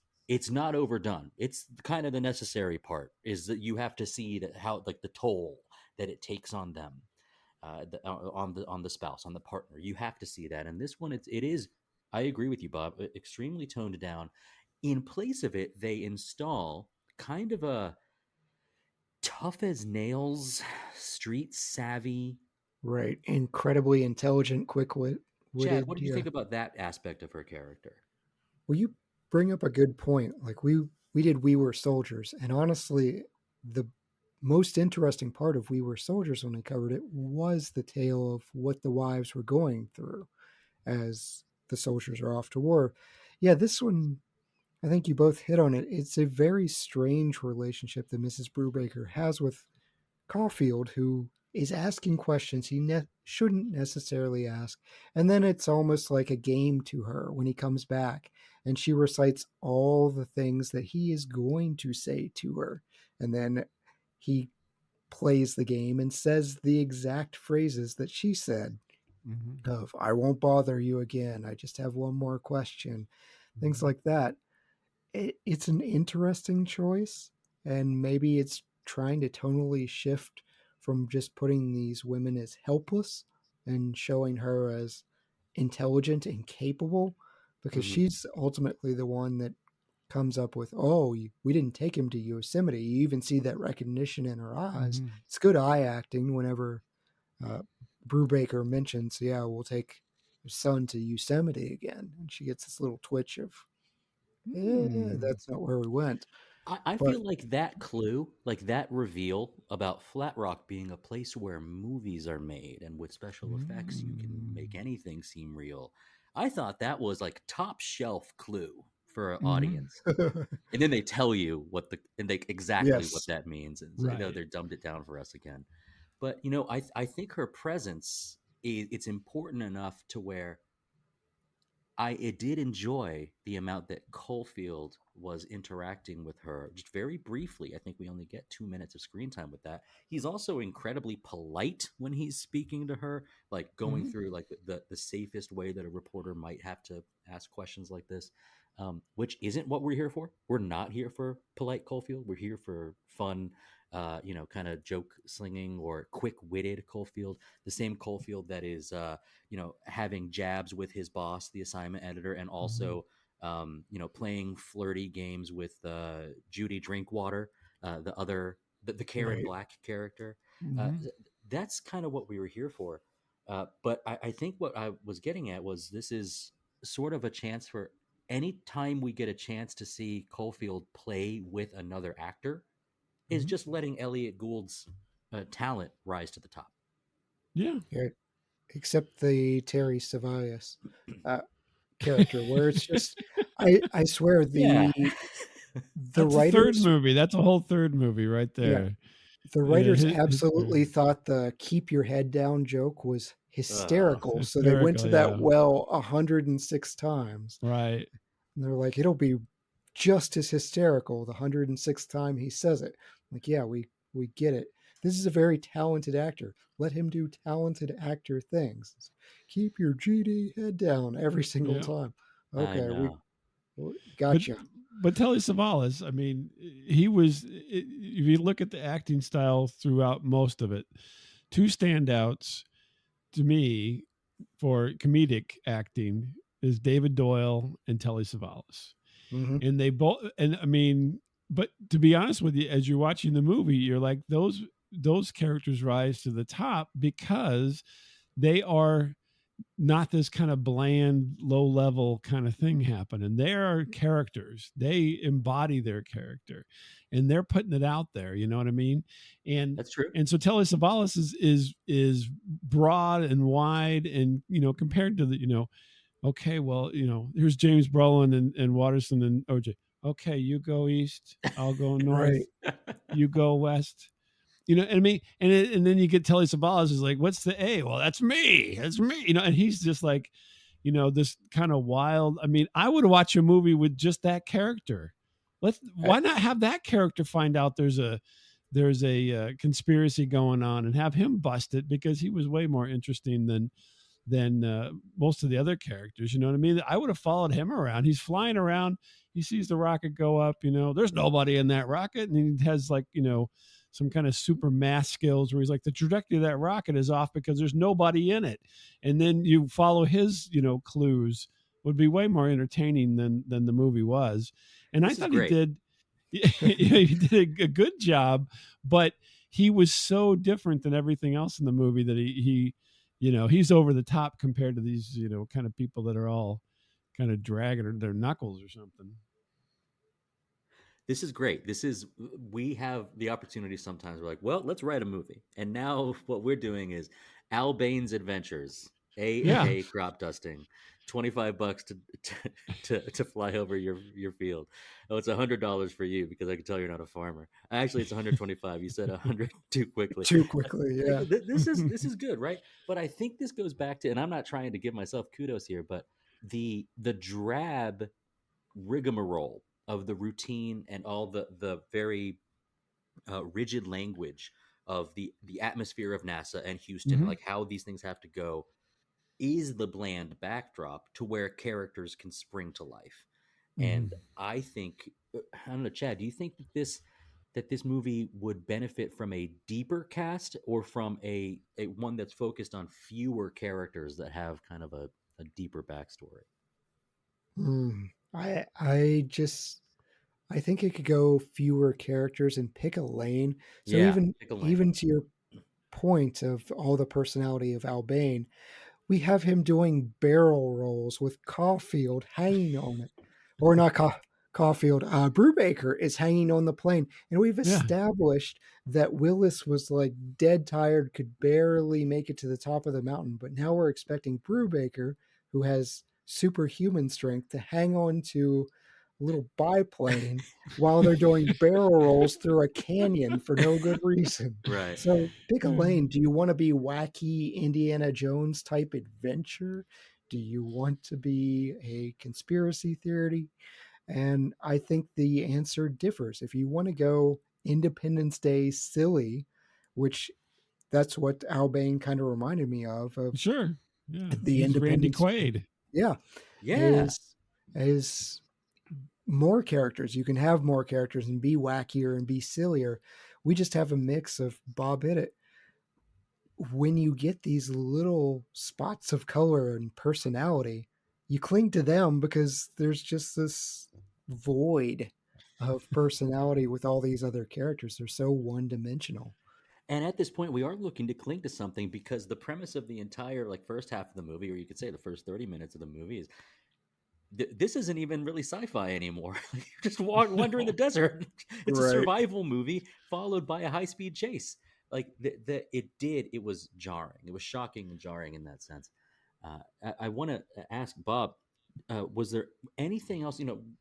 B: not overdone. It's kind of the necessary part, is that you have to see that how, like, the toll that it takes on them, on the spouse, on the partner. You have to see that. And this one, it is, I agree with you, Bob, extremely toned down. In place of it, they install kind of a tough as nails, street savvy.
C: Right. Incredibly intelligent, quick-witted.
B: Chad, what do you think about that aspect of her character?
C: Well, you bring up a good point. Like we did We Were Soldiers, and honestly, the most interesting part of We Were Soldiers when we covered it was the tale of what the wives were going through as the soldiers are off to war. Yeah, this one, I think you both hit on it. It's a very strange relationship that Mrs. Brubaker has with Caulfield, who is asking questions he shouldn't necessarily ask. And then it's almost like a game to her when he comes back and she recites all the things that he is going to say to her. And then he plays the game and says the exact phrases that she said of, I won't bother you again. I just have one more question. Things like that. It's an interesting choice, and maybe it's trying to tonally shift from just putting these women as helpless and showing her as intelligent and capable, because she's ultimately the one that comes up with, we didn't take him to Yosemite. You even see that recognition in her eyes. It's good eye acting whenever Brubaker mentions, we'll take your son to Yosemite again. And she gets this little twitch of, that's not where we went.
B: I feel like that clue, like that reveal about Flat Rock being a place where movies are made and with special effects you can make anything seem real. I thought that was like top shelf clue for an audience. And then they tell you what that means. And so, they dumbed it down for us again. But I think her presence it's important enough to where I did enjoy the amount that Caulfield was interacting with her, just very briefly. I think we only get 2 minutes of screen time with that. He's also incredibly polite when he's speaking to her, like going through like the safest way that a reporter might have to ask questions like this, which isn't what we're here for. We're not here for polite Caulfield. We're here for fun, kind of joke slinging or quick-witted Caulfield. The same Caulfield that is, having jabs with his boss, the assignment editor, and also, playing flirty games with Judy Drinkwater, the Karen Black character. That's kind of what we were here for. But I think what I was getting at was this is sort of a chance for any time we get a chance to see Caulfield play with another actor is just letting Elliott Gould's talent rise to the top.
D: Yeah.
C: Except the Terry Savalas character, where it's just, I swear the
D: That's
C: writers,
D: a third movie. That's a whole third movie right there.
C: Yeah. The writers absolutely thought the keep your head down joke was hysterical. So they went to that 106 times.
D: Right.
C: And they're like, it'll be just as hysterical the 106th time he says it. Like, yeah, we get it. This is a very talented actor. Let him do talented actor things. Keep your GD head down every single time. Okay, we gotcha.
D: But Telly Savalas, I mean, he was, if you look at the acting style throughout most of it, two standouts to me for comedic acting is David Doyle and Telly Savalas. And they both, and I mean, but to be honest with you, as you're watching the movie, you're like, those characters rise to the top because they are not this kind of bland, low level kind of thing happening. They are characters. They embody their character, and they're putting it out there. You know what I mean? And
B: That's true.
D: And so Telly Savalas is broad and wide, and compared to the okay, well, here's James Brolin and Waterston and OJ. Okay, you go east, I'll go north.
C: Right.
D: You go west. And I mean, and then you get Telly Savalas is like, what's the A? Well, that's me. That's me. And he's just like, this kind of wild. I mean, I would watch a movie with just that character. Why not have that character find out there's a conspiracy going on and have him bust it, because he was way more interesting than most of the other characters. You know what I mean? I would have followed him around. He's flying around. He sees the rocket go up. There's nobody in that rocket, and he has like some kind of super math skills where he's like, the trajectory of that rocket is off because there's nobody in it. And then you follow his, clues. Would be way more entertaining than the movie was. And I thought he did a good job, but he was so different than everything else in the movie that he's over the top compared to these, kind of people that are all kind of dragging their knuckles or something.
B: This is great. We have the opportunity sometimes. We're like, well, let's write a movie. And now what we're doing is Al Bain's Adventures, aka crop dusting, $25 to fly over your field. Oh, it's $100 for you because I can tell you're not a farmer. Actually, it's $125. You said 100 too quickly.
C: Too quickly, yeah.
B: This is good, right? But I think this goes back to, and I'm not trying to give myself kudos here, but the drab rigmarole of the routine and all the very rigid language of the atmosphere of NASA and Houston, like how these things have to go, is the bland backdrop to where characters can spring to life. And I think, I don't know, Chad, do you think that this movie would benefit from a deeper cast, or from a one that's focused on fewer characters that have kind of a deeper backstory?
C: I think it could go fewer characters and pick a lane. So even to your point of all the personality of Al Bain, we have him doing barrel rolls with Caulfield hanging on it, or not Caulfield. Brubaker is hanging on the plane, and we've established that Willis was like dead tired, could barely make it to the top of the mountain. But now we're expecting Brubaker, who has superhuman strength, to hang on to a little biplane while they're doing barrel rolls through a canyon for no good reason.
B: Right.
C: So pick a lane. Do you want to be wacky Indiana Jones type adventure? Do you want to be a conspiracy theory? And I think the answer differs. If you want to go Independence Day silly, which that's what Al Bain kind of reminded me of
D: sure. Yeah.
C: The Independence
D: Randy Quaid.
C: Yeah. Is more characters. You can have more characters and be wackier and be sillier. We just have a mix of Bob Ibbott. When you get these little spots of color and personality, you cling to them because there's just this void of personality with all these other characters. They're so one-dimensional.
B: And at this point, we are looking to cling to something, because the premise of the entire first half of the movie, or you could say the first 30 minutes of the movie, is this isn't even really sci-fi anymore. You're just wandering the desert. It's a survival movie followed by a high-speed chase. It was jarring. It was shocking and jarring in that sense. I want to ask Bob, was there anything else?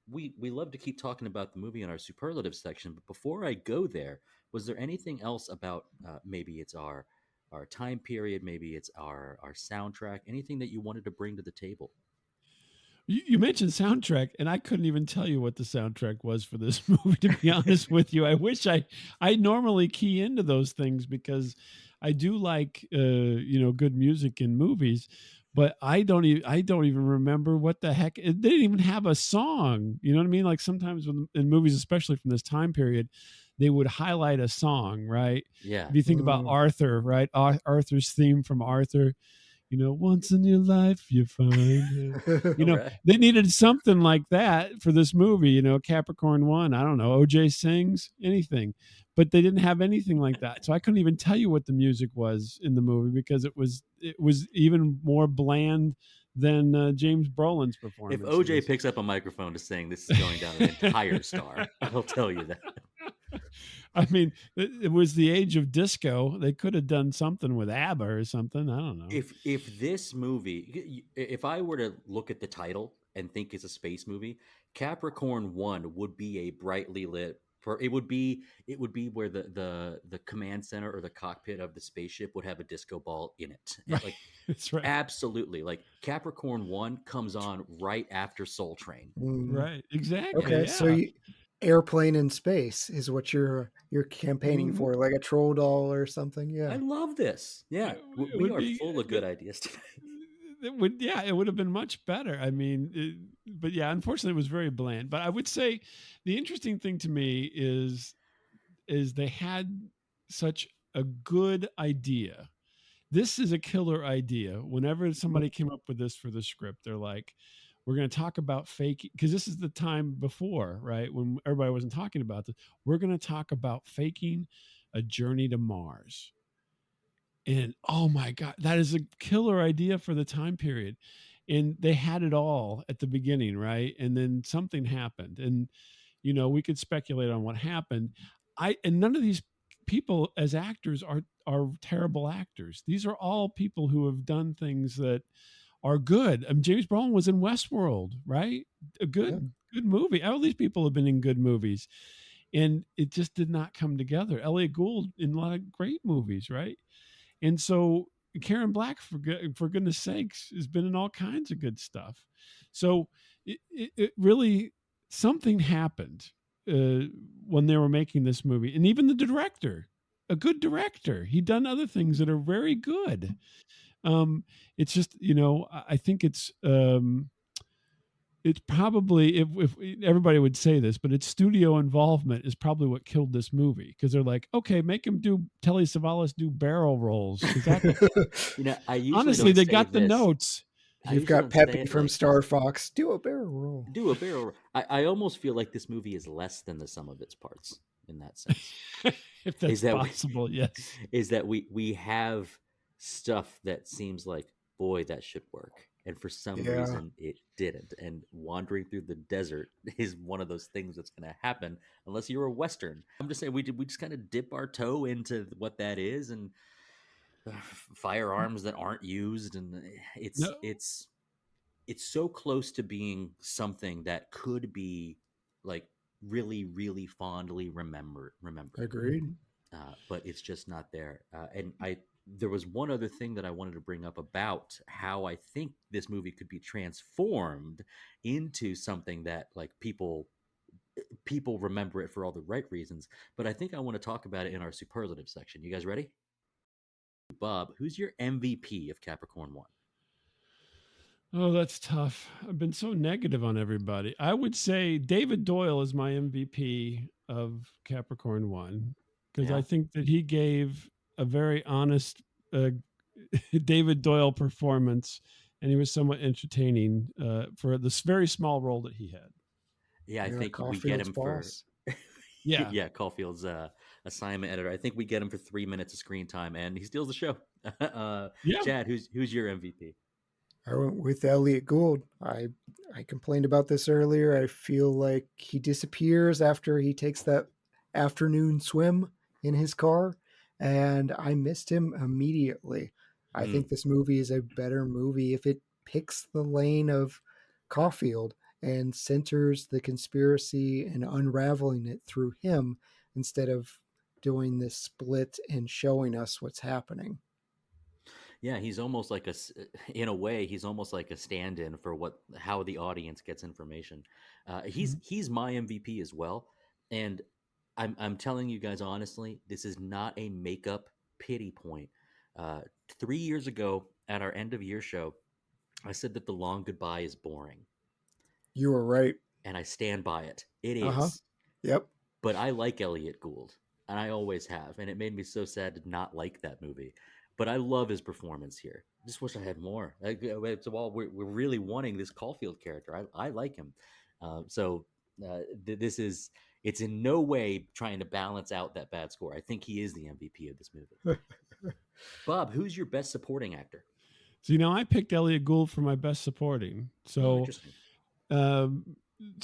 B: We love to keep talking about the movie in our superlative section, but before I go there, was there anything else about maybe it's our time period, maybe it's our soundtrack, anything that you wanted to bring to the table?
D: You mentioned soundtrack, and I couldn't even tell you what the soundtrack was for this movie, to be honest with you. I wish I normally key into those things, because I do like good music in movies, but I don't even remember what the heck. They didn't even have a song. You know what I mean? Like sometimes in movies, especially from this time period, they would highlight a song, right?
B: Yeah.
D: If you think about Arthur, right? Arthur's theme from Arthur. once in your life you find it.
B: Right.
D: They needed something like that for this movie, Capricorn One. I don't know, OJ sings, anything. But they didn't have anything like that. So I couldn't even tell you what the music was in the movie because it was even more bland than James Brolin's performance.
B: If OJ picks up a microphone to sing, this is going down an entire star. I'll tell you that.
D: I mean, it was the age of disco. They could have done something with ABBA or something. I don't know.
B: If this movie, if I were to look at the title and think it's a space movie, Capricorn One would be a brightly lit. It would be where the command center or the cockpit of the spaceship would have a disco ball in it.
D: Right.
B: Like,
D: that's right.
B: Absolutely. Like Capricorn One comes on right after Soul Train.
D: Right. Exactly.
C: Okay,
D: yeah.
C: so airplane in space is what you're campaigning for, like a troll doll or something. Yeah,
B: I love this. Yeah, we are full of good ideas tonight.
D: It would have been much better. I mean, but yeah, unfortunately, it was very bland. But I would say the interesting thing to me is they had such a good idea. This is a killer idea. Whenever somebody came up with this for the script, they're like, we're going to talk about faking, because this is the time before, right, when everybody wasn't talking about this. We're going to talk about faking a journey to Mars. And oh my God, that is a killer idea for the time period. And they had it all at the beginning, right? And then something happened. And, we could speculate on what happened. And none of these people as actors are terrible actors. These are all people who have done things that are good. I mean, James Brolin was in Westworld, right? A good movie. All these people have been in good movies. And it just did not come together. Elliott Gould in a lot of great movies, right? And so Karen Black, for goodness sakes, has been in all kinds of good stuff. So it really, something happened when they were making this movie. And even the director, a good director, he'd done other things that are very good. It's just, I think it's probably, if everybody would say this, but it's studio involvement is probably what killed this movie, because they're like, okay, make him do Telly Savalas do barrel rolls.
B: I usually
D: honestly, they got the notes.
C: You've got Pepe from Star Fox. Do a barrel roll.
B: Do a barrel roll. I almost feel like this movie is less than the sum of its parts in that sense.
D: If that's possible, yes.
B: Is that we have stuff that seems like, boy, that should work. And for some reason, it didn't. And wandering through the desert is one of those things that's going to happen unless you're a Western. I'm just saying we just kind of dip our toe into what that is, and firearms that aren't used, and it's so close to being something that could be like really, really fondly remembered.
C: Agreed.
B: But it's just not there. And there was one other thing that I wanted to bring up about how I think this movie could be transformed into something that like people remember it for all the right reasons. But I think I want to talk about it in our superlative section. You guys ready? Bob, who's your MVP of Capricorn One?
D: Oh, that's tough. I've been so negative on everybody. I would say David Doyle is my MVP of Capricorn One, because I think that he gave a very honest David Doyle performance, and he was somewhat entertaining for this very small role that he had.
B: Yeah, I think we get him boss. For Caulfield's assignment editor. I think we get him for 3 minutes of screen time, and he steals the show. Chad, who's your MVP?
C: I went with Elliott Gould. I complained about this earlier. I feel like he disappears after he takes that afternoon swim in his car, and I missed him immediately. I think this movie is a better movie if it picks the lane of Caulfield and centers the conspiracy and unraveling it through him instead of doing this split and showing us what's happening.
B: Yeah, he's almost like in a way, he's almost like a stand-in for how the audience gets information. He's my MVP as well. And I'm telling you guys honestly, this is not a makeup pity point. 3 years ago at our end of year show, I said that The Long Goodbye is boring.
C: You were right.
B: And I stand by it. It is.
C: Yep.
B: But I like Elliott Gould, and I always have. And it made me so sad to not like that movie. but I love his performance here. Just wish I had more. It's all we're really wanting this Caulfield character. I like him. This is, it's in no way trying to balance out that bad score. I think he is the MVP of this movie. Bob, who's your best supporting actor?
D: So, I picked Elliott Gould for my best supporting. So,
B: interesting.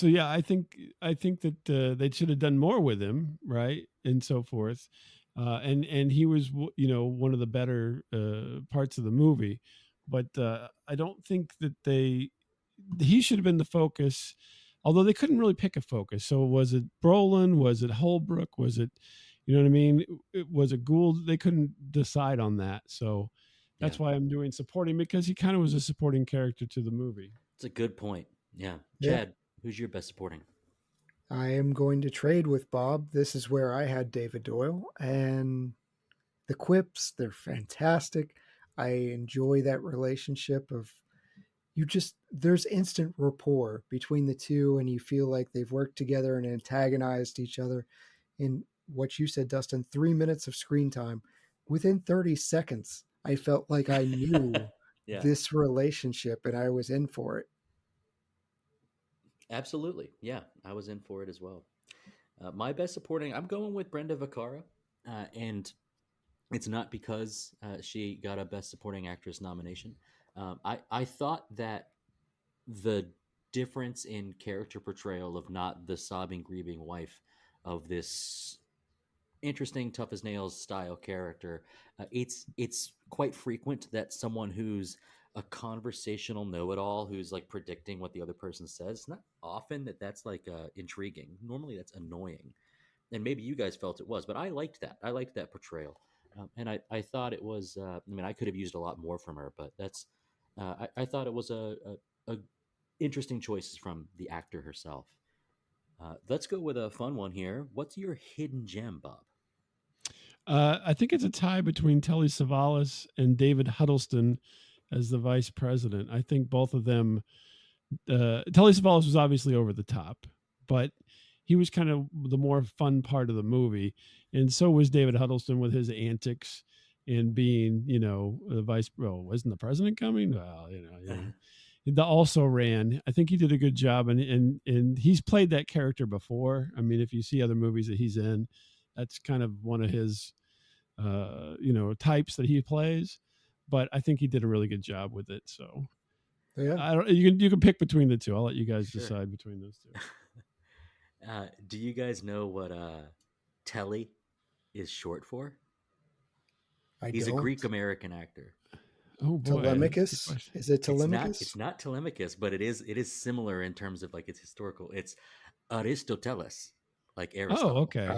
D: Yeah, I think that they should have done more with him, right, and so forth. And he was, one of the better parts of the movie, but I don't think that he should have been the focus. Although they couldn't really pick a focus. So was it Brolin? Was it Holbrook? Was it, you know what I mean? Was it Gould? They couldn't decide on that. So that's why I'm doing supporting, because he kind of was a supporting character to the movie.
B: It's a good point. Yeah. Chad, who's your best supporting?
C: I am going to trade with Bob. This is where I had David Doyle, and the quips, they're fantastic. I enjoy that relationship of there's instant rapport between the two, and you feel like they've worked together and antagonized each other. In what you said, Dustin, 3 minutes of screen time, within 30 seconds, I felt like I knew this relationship and I was in for it.
B: Absolutely. Yeah, I was in for it as well. My best supporting, I'm going with Brenda Vaccaro, and it's not because she got a Best Supporting Actress nomination. I thought that the difference in character portrayal of not the sobbing, grieving wife of this interesting, tough as nails style character, it's quite frequent that someone who's a conversational know-it-all, who's like predicting what the other person says, it's not often that's like intriguing. Normally that's annoying, and maybe you guys felt it was, but I liked that portrayal. And I thought it was, I could have used a lot more from her, but that's, I thought it was a interesting choices from the actor herself. Let's go with a fun one here. What's your hidden gem, Bob?
D: I think it's a tie between Telly Savalas and David Huddleston as the vice president. I think both of them, Telly Savalas was obviously over the top, but he was kind of the more fun part of the movie. And so was David Huddleston with his antics and being, the vice. Well, wasn't the president coming? Well, The also ran. I think he did a good job, and he's played that character before. I mean, if you see other movies that he's in, that's kind of one of his, types that he plays. But I think he did a really good job with it. So, you can pick between the two. I'll let you guys decide between those two.
B: Do you guys know what Telly is short for? He's a Greek American actor.
D: Oh boy.
C: Telemachus? Is it Telemachus?
B: It's not Telemachus, but it is similar in terms of like its historical. It's Aristoteles, like Aristotle.
D: Oh, okay.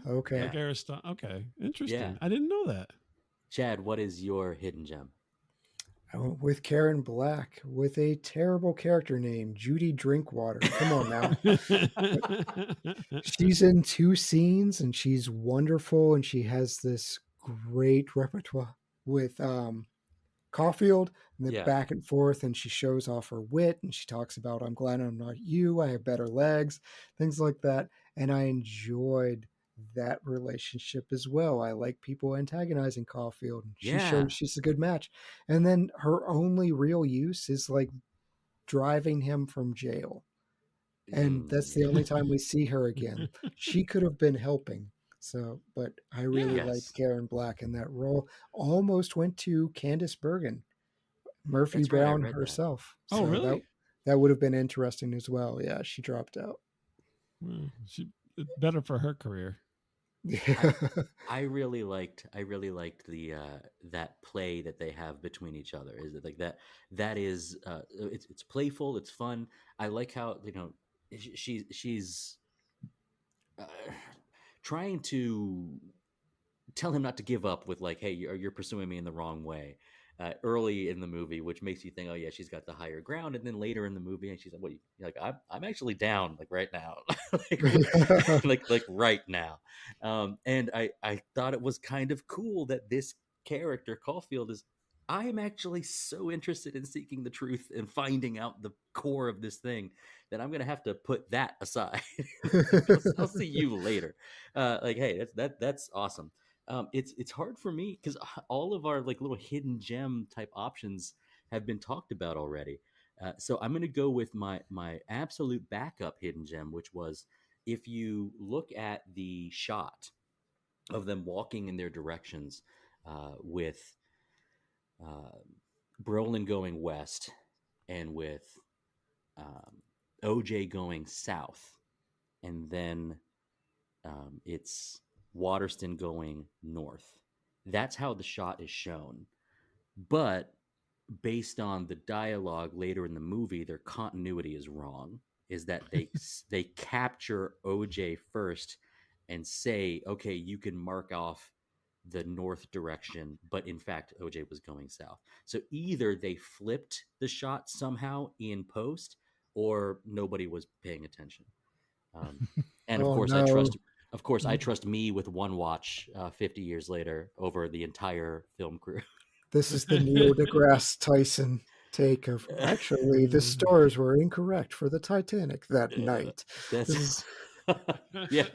C: Okay.
D: Like Aristotle. Okay. Interesting.
B: Yeah.
D: I didn't know that.
B: Chad, what is your hidden gem?
C: I went with Karen Black with a terrible character named Judy Drinkwater. Come on now. She's in 2 scenes and she's wonderful, and she has this great repertoire with Caulfield, and then back and forth, and she shows off her wit, and she talks about, I'm glad I'm not you, I have better legs, things like that. And I enjoyed that relationship as well. I like people antagonizing Caulfield, and she shows she's a good match. And then her only real use is like driving him from jail, and that's the only time we see her again. She could have been helping. So, but I really liked Karen Black in that role. Almost went to Candice Bergen, Murphy Brown herself.
D: That. Oh, really?
C: That would have been interesting as well. Yeah, she dropped out.
D: Well, it's better for her career.
C: Yeah.
B: I really liked the that play that they have between each other. Is it like that? That is, it's playful. It's fun. I like how she's trying to tell him not to give up with like, hey, you're pursuing me in the wrong way. Early in the movie, which makes you think, oh yeah, she's got the higher ground, and then later in the movie, and she's like, "What? Like, I'm actually down, like right now, like right now." And I thought it was kind of cool that this character Caulfield is. I'm actually so interested in seeking the truth and finding out the core of this thing that I'm gonna have to put that aside. I'll see you later. Like, hey, that's awesome. It's hard for me because all of our like little hidden gem type options have been talked about already. So I'm going to go with my absolute backup hidden gem, which was if you look at the shot of them walking in their directions with uh, Brolin going west and with OJ going south, and then it's Waterston going north. That's how the shot is shown. But based on the dialogue later in the movie, their continuity is wrong. Is that they capture OJ first and say, okay, you can mark off the north direction, but in fact OJ was going south. So either they flipped the shot somehow in post, or nobody was paying attention. And of
C: Oh,
B: course,
C: no.
B: I trust me with one watch 50 years later over the entire film crew.
C: This is the Neil deGrasse Tyson take of actually the stars were incorrect for the Titanic that night.
B: That's
C: This
B: yeah.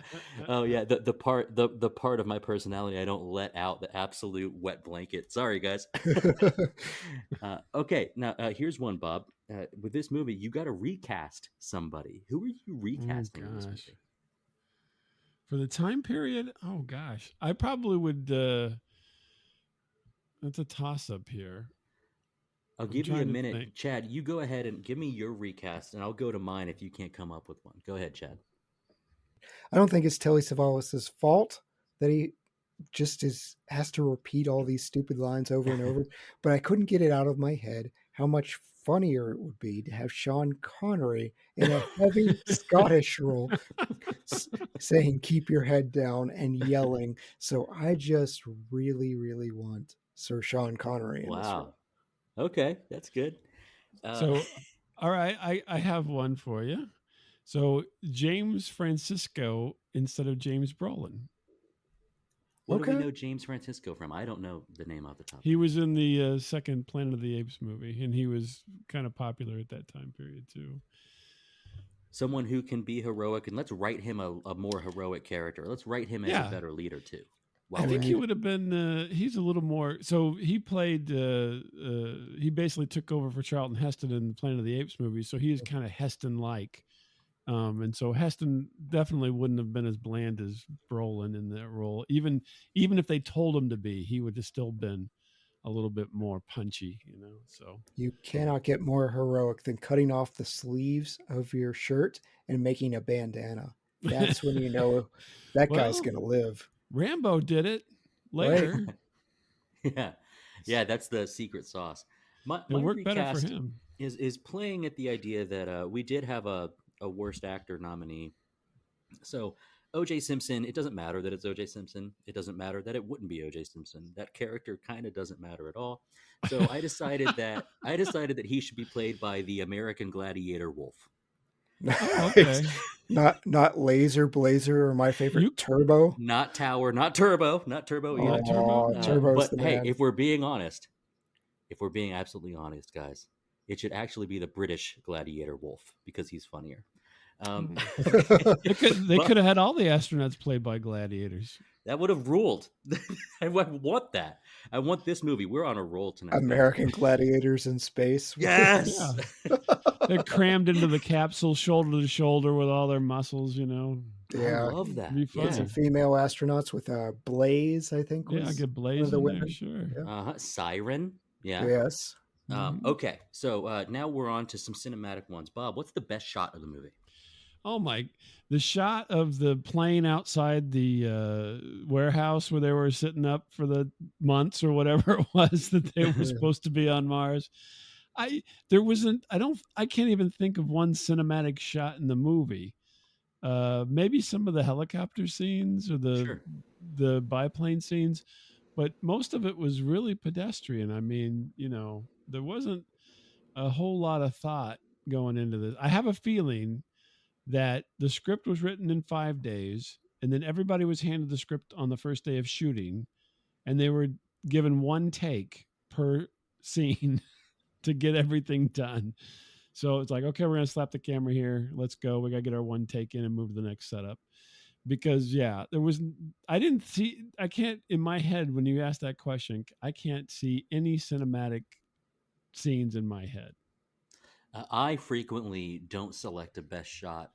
B: Oh yeah. The part of my personality I don't let out, the absolute wet blanket. Sorry, guys. Okay, now here's one, Bob. With this movie, you got to recast somebody. Who are you recasting in this movie?
D: For the time period, oh gosh, I probably would. That's a toss up here.
B: I'll give you a minute, Chad. You go ahead and give me your recast, and I'll go to mine if you can't come up with one. Go ahead, Chad.
C: I don't think it's Telly Savalas' fault that he just has to repeat all these stupid lines over and over, but I couldn't get it out of my head how much funnier it would be to have Sean Connery in a heavy Scottish role saying keep your head down and yelling. So I just really, really want Sir Sean Connery in this role.
B: Okay, that's good.
D: So, all right, I have one for you. So James Francisco instead of James Brolin.
B: What do we know James Francisco from? I don't know the name off the top.
D: He was in the second Planet of the Apes movie, and he was kind of popular at that time period too.
B: Someone who can be heroic, and let's write him a more heroic character. Let's write him as a better leader too.
D: I think he would have been. He's a little more. So he played. He basically took over for Charlton Heston in the Planet of the Apes movie. So he is kind of Heston-like, and so Heston definitely wouldn't have been as bland as Brolin in that role. Even if they told him to be, he would have still been a little bit more punchy. So
C: you cannot get more heroic than cutting off the sleeves of your shirt and making a bandana. That's when you know that guy's going to live.
D: Rambo did it later.
B: Right. Yeah, that's the secret sauce. My
D: worked better for him.
B: Is playing at the idea that we did have a worst actor nominee. So O.J. Simpson, it doesn't matter that it's O.J. Simpson. It doesn't matter that it wouldn't be O.J. Simpson. That character kind of doesn't matter at all. So I decided that he should be played by the American Gladiator Wolf.
D: Okay.
C: Not Laser Blazer or my favorite Turbo.
B: Not Tower, not Turbo either.
C: Turbo's
B: but hey, if we're being absolutely honest, guys, it should actually be the British Gladiator Wolf because he's funnier.
D: They could have had all the astronauts played by gladiators.
B: That would have ruled. I want that. I want this movie. We're on a roll tonight.
C: American gladiators in space.
B: Yes.
D: Yeah. They're crammed into the capsule, shoulder to shoulder with all their muscles,
C: Yeah.
B: I love that.
C: Some female astronauts with Blaze, I think.
D: I get Blaze in there, sure.
C: Yeah.
B: Siren. Yeah.
C: Yes.
B: Okay, so now we're on to some cinematic ones. Bob, what's the best shot of the movie?
D: Oh the shot of the plane outside the warehouse where they were sitting up for the months or whatever it was that they were supposed to be on Mars. I can't even think of one cinematic shot in the movie. Maybe some of the helicopter scenes or the biplane scenes, but most of it was really pedestrian. I mean, there wasn't a whole lot of thought going into this. I have a feeling that the script was written in 5 days, and then everybody was handed the script on the first day of shooting, and they were given one take per scene to get everything done. So it's like, okay, we're going to slap the camera here. Let's go. We got to get our one take in and move to the next setup. because I can't, in my head, when you ask that question, I can't see any cinematic scenes in my head.
B: I frequently don't select a best shot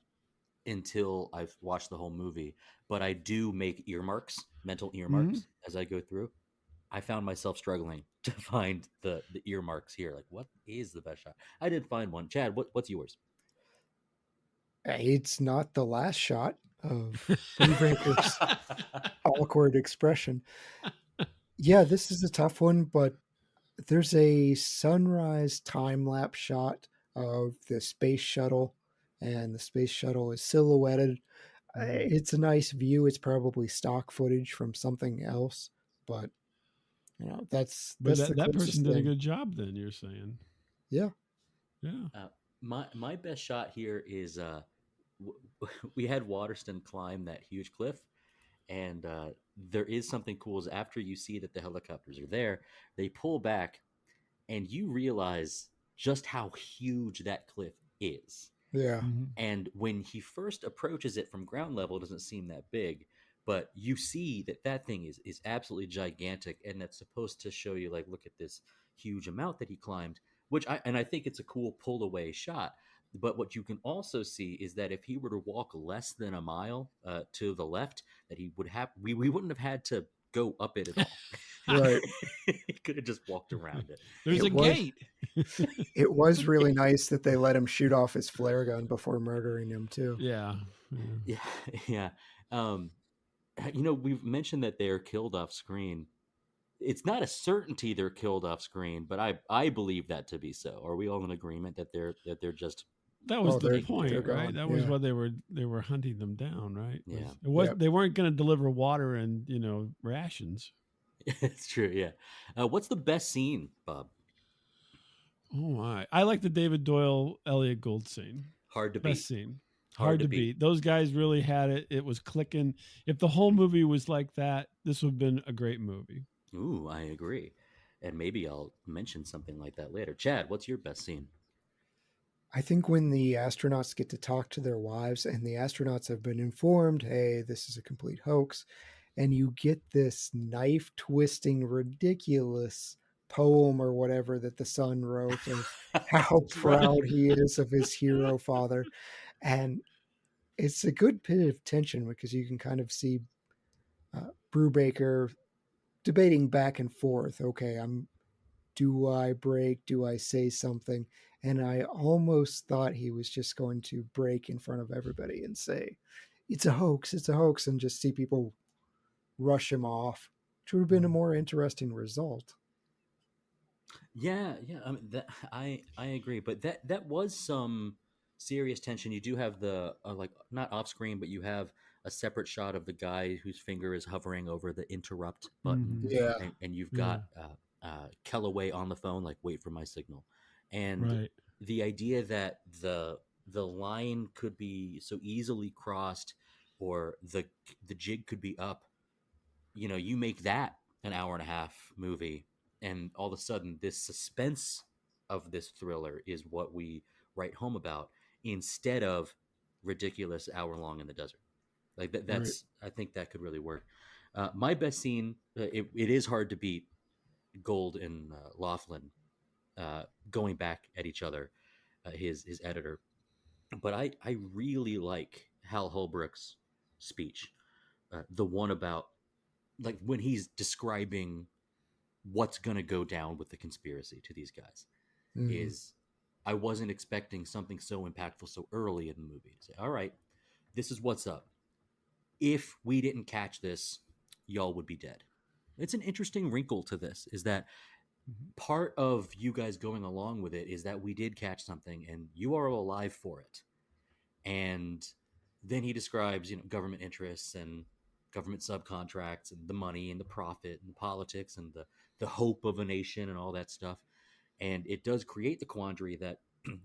B: until I've watched the whole movie, but I do make mental earmarks as I go through. I found myself struggling to find the earmarks here. Like, what is the best shot? I did find one. Chad, what's yours?
C: It's not the last shot of Brubaker's awkward expression. Yeah, this is a tough one, but there's a sunrise time lapse shot of the space shuttle, and the space shuttle is silhouetted. It's a nice view. It's probably stock footage from something else, but that's
D: But
C: the
D: that
C: closest
D: person did a
C: thing.
D: good job. Then you're saying,
C: Yeah.
B: My best shot here is we had Waterston climb that huge cliff, and there is something cool. Is after you see that the helicopters are there, they pull back, and you realize just how huge that cliff is.
C: Yeah.
B: And when he first approaches it from ground level, it doesn't seem that big, but you see that thing is absolutely gigantic, and that's supposed to show you, like, look at this huge amount that he climbed. I think it's a cool pull away shot. But what you can also see is that if he were to walk less than a mile to the left, that he would have we wouldn't have had to go up it at all.
C: Right.
B: He could have just walked around it.
D: There's a gate.
C: It was really nice that they let him shoot off his flare gun before murdering him too.
D: Yeah.
B: Yeah. We've mentioned that they are killed off screen. It's not a certainty they're killed off screen, but I believe that to be so. Are we all in agreement that they're just?
D: That was the
C: they're
D: point, right?
C: gone.
D: That was what they were hunting them down, right?
B: Yeah.
D: They weren't going to deliver water and rations.
B: It's true. Yeah. What's the best scene, Bob?
D: Oh my! I like the David Doyle, Elliott Gould scene.
B: Hard to
D: Best
B: beat.
D: scene. Hard to beat. Those guys really had it. It was clicking. If the whole movie was like that, this would have been a great movie.
B: Ooh, I agree. And maybe I'll mention something like that later. Chad, what's your best scene?
C: I think when the astronauts get to talk to their wives and the astronauts have been informed, hey, this is a complete hoax, and you get this knife twisting, ridiculous poem or whatever that the son wrote of how proud he is of his hero father. And it's a good bit of tension because you can kind of see Brubaker debating back and forth. Okay, do I break? Do I say something? And I almost thought he was just going to break in front of everybody and say, it's a hoax, and just see people rush him off, which would have been a more interesting result.
B: Yeah. I mean, I agree, but that was some serious tension. You do have the like, not off screen, but you have a separate shot of the guy whose finger is hovering over the interrupt button.
C: Yeah.
B: And you've got Kellaway on the phone, like, wait for my signal. And the idea that the line could be so easily crossed, or the jig could be up, you make that an hour and a half movie, and all of a sudden this suspense of this thriller is what we write home about, instead of ridiculous hour long in the desert. Like that's I think that could really work. My best scene, it is hard to beat Gould and Laughlin going back at each other, his editor. But I really like Hal Holbrook's speech, the one about, like, when he's describing what's going to go down with the conspiracy to these guys. Is, I wasn't expecting something so impactful so early in the movie. To say, all right, this is what's up. If we didn't catch this, y'all would be dead. It's an interesting wrinkle to this, is that part of you guys going along with it is that we did catch something and you are alive for it. And then he describes, government interests and government subcontracts and the money and the profit and the politics and the hope of a nation and all that stuff. And it does create the quandary that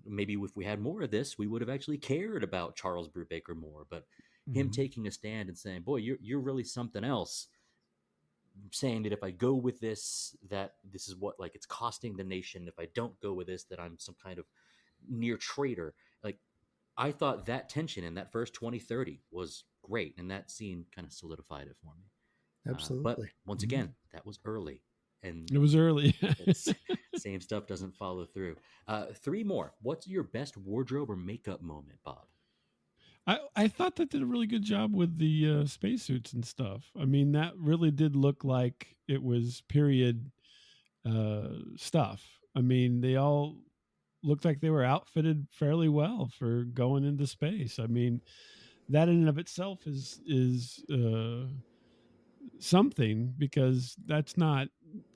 B: maybe if we had more of this, we would have actually cared about Charles Brubaker more. But him taking a stand and saying, boy, you're really something else, saying that if I go with this, that this is what, like, it's costing the nation. If I don't go with this, that I'm some kind of near traitor. Like, I thought that tension in that first 20-30 was great, and that scene kind of solidified it for me. But
C: Absolutely.
B: once again, that was early, and
D: It was early.
B: same stuff doesn't follow through. Three more. What's your best wardrobe or makeup moment, Bob?
D: I thought that did a really good job with the spacesuits and stuff. I mean, that really did look like it was period stuff. I mean, they all looked like they were outfitted fairly well for going into space. I mean, that in and of itself is something, because that's not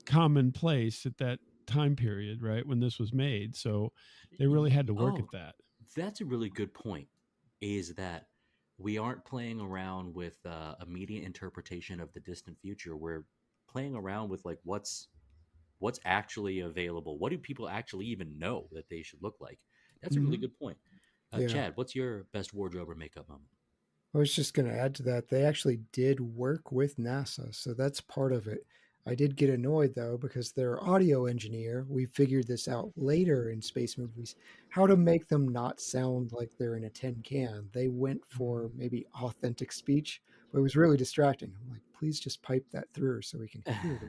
D: commonplace at that time period, right? When this was made. So they really had to work at that.
B: That's a really good point. Is that we aren't playing around with immediate interpretation of the distant future. We're playing around with like what's actually available. What do people actually even know that they should look like? That's a really good point.
C: Yeah.
B: Chad, what's your best wardrobe or makeup moment?
C: I was just going to add to that. They actually did work with NASA, so that's part of it. I did get annoyed, though, because their audio engineer, we figured this out later in space movies, how to make them not sound like they're in a tin can. They went for maybe authentic speech, but it was really distracting. I'm like, please just pipe that through so we can hear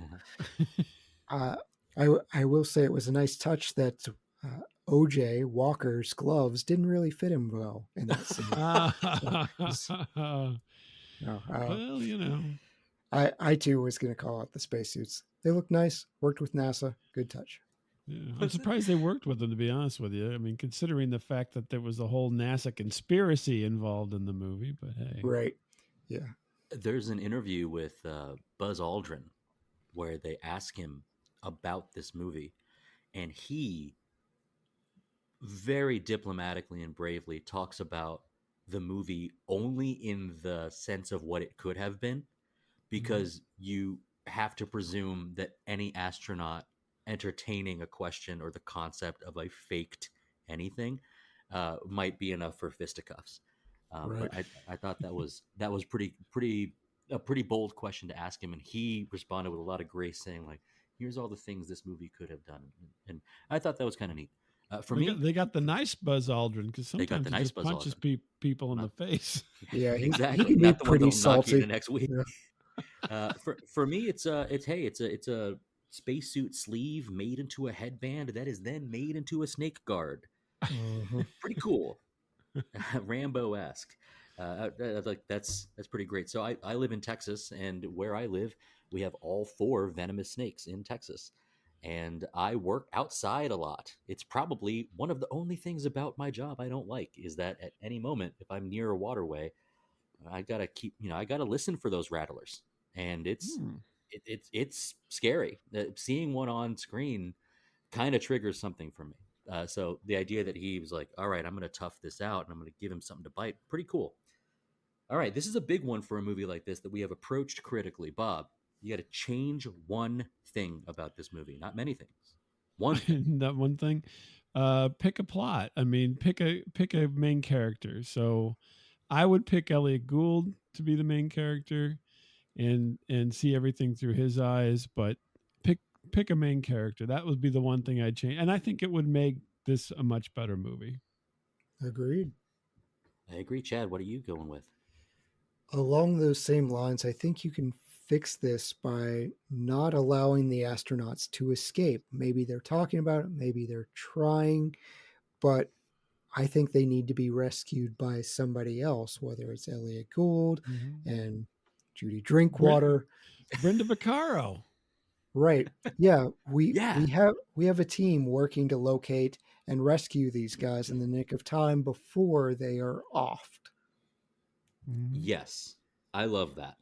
C: them. I will say it was a nice touch that OJ Walker's gloves didn't really fit him well in that scene.
D: Well, you know.
C: I too was going to call out the spacesuits. They look nice. Worked with NASA. Good touch.
D: Yeah, I'm surprised they worked with them, to be honest with you. I mean, considering the fact that there was a whole NASA conspiracy involved in the movie, but hey.
C: Right. Yeah.
B: There's an interview with Buzz Aldrin where they ask him about this movie, and he very diplomatically and bravely talks about the movie only in the sense of what it could have been, because you have to presume that any astronaut entertaining a question or the concept of a faked anything might be enough for fisticuffs.
C: Right.
B: But I thought that was a pretty bold question to ask him, and he responded with a lot of grace, saying like, "Here's all the things this movie could have done," and I thought that was kind of neat. For me,
D: they got the nice Buzz Aldrin, because sometimes he just punches people in the face.
C: Yeah,
B: exactly.
C: He can
B: Not
C: be
B: the one
C: pretty
B: that'll knock you
C: salty.
B: the next week.
C: Yeah.
B: For me, it's a spacesuit sleeve made into a headband that is then made into a snake guard. Pretty cool, Rambo-esque. Like that's pretty great. So I live in Texas, and where I live, we have all 4 venomous snakes in Texas. And I work outside a lot. It's probably one of the only things about my job I don't like, is that at any moment, if I'm near a waterway, I gotta I gotta listen for those rattlers, and it's scary. Seeing one on screen kind of triggers something for me. So the idea that he was like, "All right, I'm gonna tough this out, and I'm gonna give him something to bite," pretty cool. All right, this is a big one for a movie like this that we have approached critically. Bob, you got to change one thing about this movie, not many things. One thing.
D: That one thing. Pick a plot. I mean, pick a main character. So I would pick Elliott Gould to be the main character and see everything through his eyes, but pick a main character. That would be the one thing I'd change. And I think it would make this a much better movie.
C: Agreed.
B: I agree. Chad, what are you going with?
C: Along those same lines, I think you can fix this by not allowing the astronauts to escape. Maybe they're talking about it, maybe they're trying, but I think they need to be rescued by somebody else, whether it's Elliott Gould and Judy Drinkwater.
D: Brenda Vaccaro.
C: Right. Yeah. We have a team working to locate and rescue these guys in the nick of time before they are offed.
B: Yes. I love that.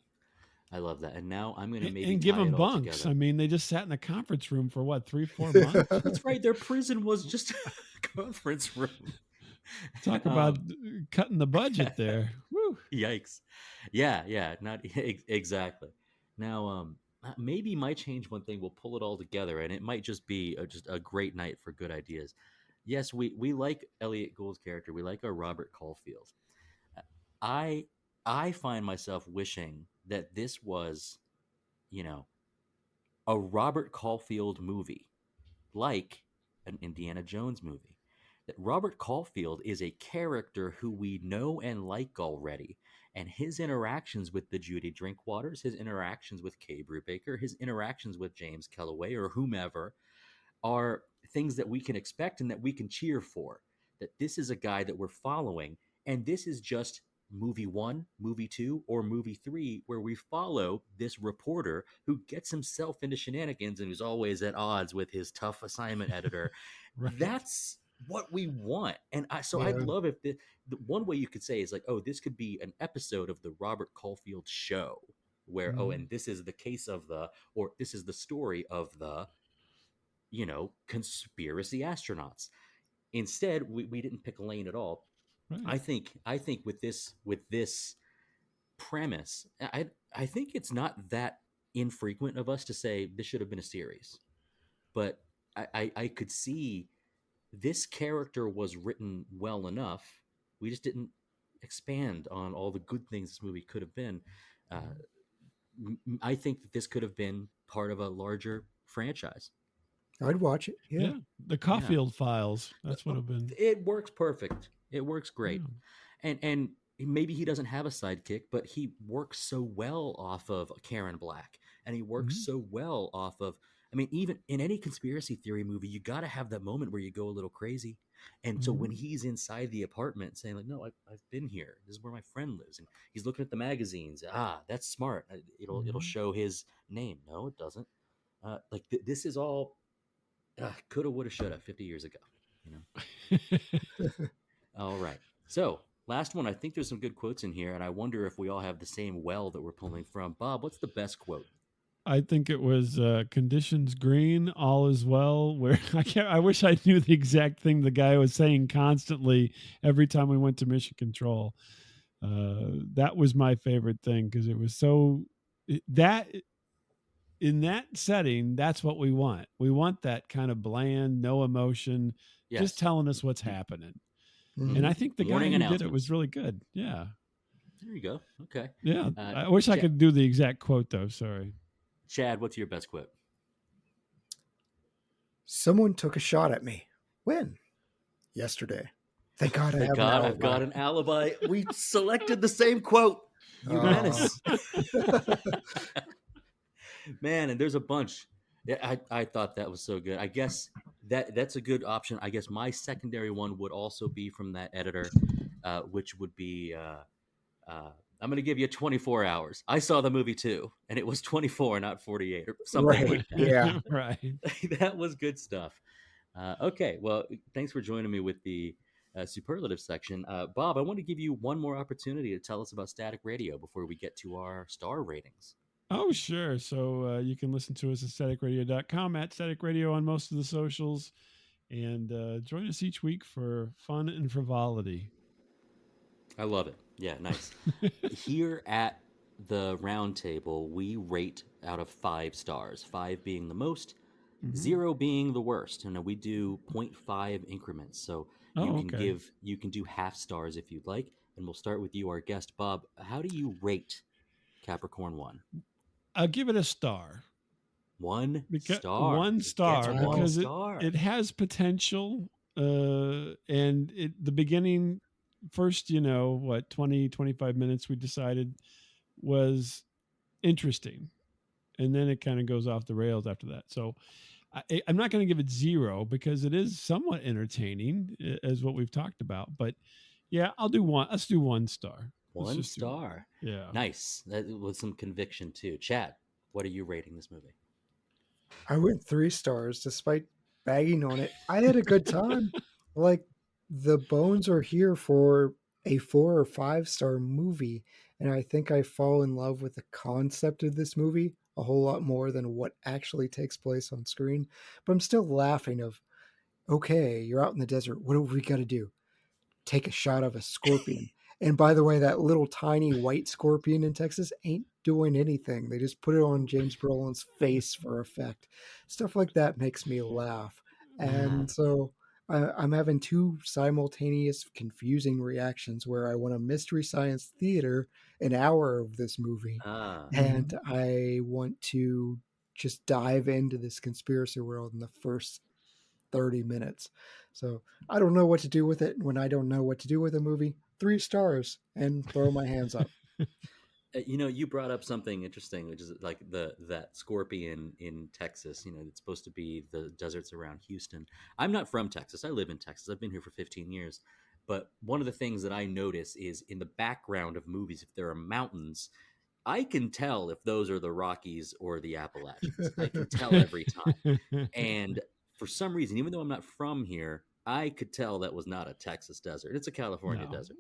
B: And now I'm going to maybe
D: and give them bunks.
B: Together.
D: I mean, they just sat in a conference room for what, 3-4 months?
B: That's right. Their prison was just a conference room.
D: Talk about cutting the budget there. Woo.
B: Yikes. Yeah. Not exactly. Now, maybe my change one thing will pull it all together, and it might just be just a great night for good ideas. Yes, we like Elliott Gould's character. We like our Robert Caulfield. I find myself wishing that this was, a Robert Caulfield movie, like an Indiana Jones movie, that Robert Caulfield is a character who we know and like already. And his interactions with the Judy Drinkwaters, his interactions with Kay Brubaker, his interactions with James Kellaway or whomever are things that we can expect and that we can cheer for. That this is a guy that we're following. And this is just movie 1, movie 2, or movie 3, where we follow this reporter who gets himself into shenanigans and who's always at odds with his tough assignment editor.
D: Right.
B: That's what we want. And I'd
C: Yeah.
B: love if the one way you could say is like, oh, this could be an episode of the Robert Caulfield show where, oh, and this is the case of or this is the story of the, conspiracy astronauts. Instead, we didn't pick a lane at all.
D: Right.
B: I think with this premise, I think it's not that infrequent of us to say this should have been a series, but I could see this character was written well enough. We just didn't expand on all the good things this movie could have been. I think that this could have been part of a larger franchise.
C: I'd watch it. Yeah.
D: The Caulfield Files. That's what it'd been.
B: It works perfect. It works great. Yeah. And maybe he doesn't have a sidekick, but he works so well off of Karen Black, and he works so well off of, I mean, even in any conspiracy theory movie, you got to have that moment where you go a little crazy. And so when he's inside the apartment saying like, no, I've been here. This is where my friend lives. And he's looking at the magazines. That's smart. It'll show his name. No, it doesn't. This is all coulda, woulda, shoulda 50 years ago, All right. So last one, I think there's some good quotes in here, and I wonder if we all have the same well that we're pulling from. Bob, what's the best quote?
D: I think it was conditions green, all is well. Where I wish I knew the exact thing the guy was saying constantly every time we went to Mission Control. That was my favorite thing because it was in that setting, that's what we want. We want that kind of bland, no emotion, just telling us what's happening. And I think the guy who did it was really good. Yeah.
B: There you go. Okay.
D: Yeah. I wish I could do the exact quote, though. Sorry.
B: Chad, what's your best quote?
C: Someone took a shot at me. When? Yesterday. Thank God
B: I've got an alibi. We selected the same quote. You menace. Man, and there's a bunch. I thought that was so good. I guess that's a good option. I guess my secondary one would also be from that editor, which would be I'm going to give you 24 hours. I saw the movie too, and it was 24, not 48 or something like that.
C: Yeah,
D: right.
B: That was good stuff. Okay, well, thanks for joining me with the superlative section. Bob, I want to give you one more opportunity to tell us about Static Radio before we get to our star ratings.
D: Oh, sure. So you can listen to us at staticradio.com, at Static Radio on most of the socials, and join us each week for fun and frivolity.
B: I love it. Yeah, nice. Here at the round table, we rate out of 5 stars, 5 being the most, 0 being the worst. And we do 0.5 increments. So you can do half stars if you'd like. And we'll start with you, our guest, Bob. How do you rate Capricorn One?
D: I'll give it a star.
B: One star.
D: One star because it has potential. And the beginning, first, 20, 25 minutes we decided was interesting. And then it kind of goes off the rails after that. So I'm not going to give it 0 because it is somewhat entertaining as what we've talked about. But yeah, I'll do one. Let's do 1 star.
B: 1 star.
D: Yeah.
B: Nice. That was some conviction too. Chad, what are you rating this movie?
C: I went 3 stars despite bagging on it. I had a good time. Like, the bones are here for a 4 or 5 star movie. And I think I fall in love with the concept of this movie a whole lot more than what actually takes place on screen. But I'm still laughing of, okay, you're out in the desert. What have we got to do? Take a shot of a scorpion. And by the way, that little tiny white scorpion in Texas ain't doing anything. They just put it on James Brolin's face for effect. Stuff like that makes me laugh. And so I'm having 2 simultaneous confusing reactions where I want a Mystery Science Theater an hour of this movie. And I want to just dive into this conspiracy world in the first 30 minutes. So I don't know what to do with it. When I don't know what to do with a movie, 3 stars and throw my hands up.
B: You brought up something interesting, which is like that scorpion in Texas. It's supposed to be the deserts around Houston. I'm not from Texas. I live in Texas. I've been here for 15 years. But one of the things that I notice is in the background of movies, if there are mountains, I can tell if those are the Rockies or the Appalachians. I can tell every time. And for some reason, even though I'm not from here, I could tell that was not a Texas desert. It's a California desert.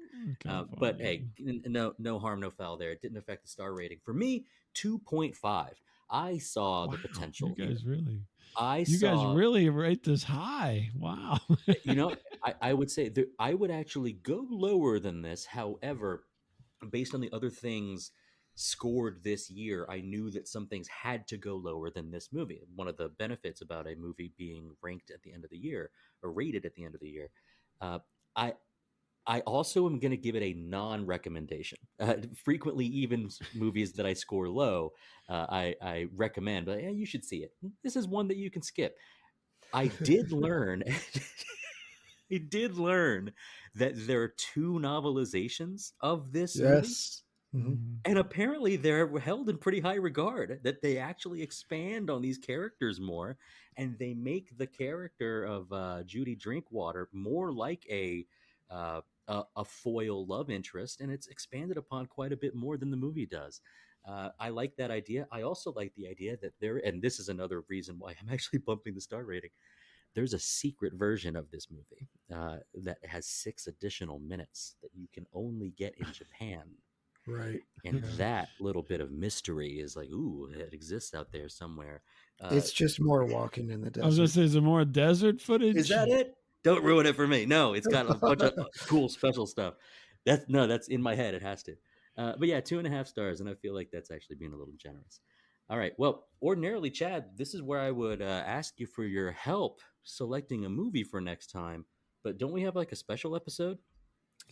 B: But hey, no harm, no foul there. It didn't affect the star rating. For me, 2.5. I saw the potential.
D: You guys
B: here.
D: guys really rate this high. Wow.
B: I would say that I would actually go lower than this. However, based on the other things scored this year, I knew that some things had to go lower than this movie. One of the benefits about a movie being ranked at the end of the year or rated at the end of the year, I also am going to give it a non-recommendation. Frequently, even movies that I score low, I recommend, but you should see it. This is one that you can skip. I did learn. I did learn that there are 2 novelizations of this movie.
C: Mm-hmm.
B: And apparently they're held in pretty high regard, that they actually expand on these characters more, and they make the character of Judy Drinkwater more like a foil love interest, and it's expanded upon quite a bit more than the movie does. I like that idea. I also like the idea that and this is another reason why I'm actually bumping the star rating, there's a secret version of this movie that has 6 additional minutes that you can only get in Japan.
C: Right.
B: And that little bit of mystery is like, ooh, it exists out there somewhere.
C: It's just more walking in the desert.
D: I was going to say, is there more desert footage?
B: Is that it? Don't ruin it for me. No, it's got a bunch of cool special stuff. That's in my head. It has to. But yeah, 2.5 stars. And I feel like that's actually being a little generous. All right. Well, ordinarily, Chad, this is where I would ask you for your help selecting a movie for next time. But don't we have like a special episode?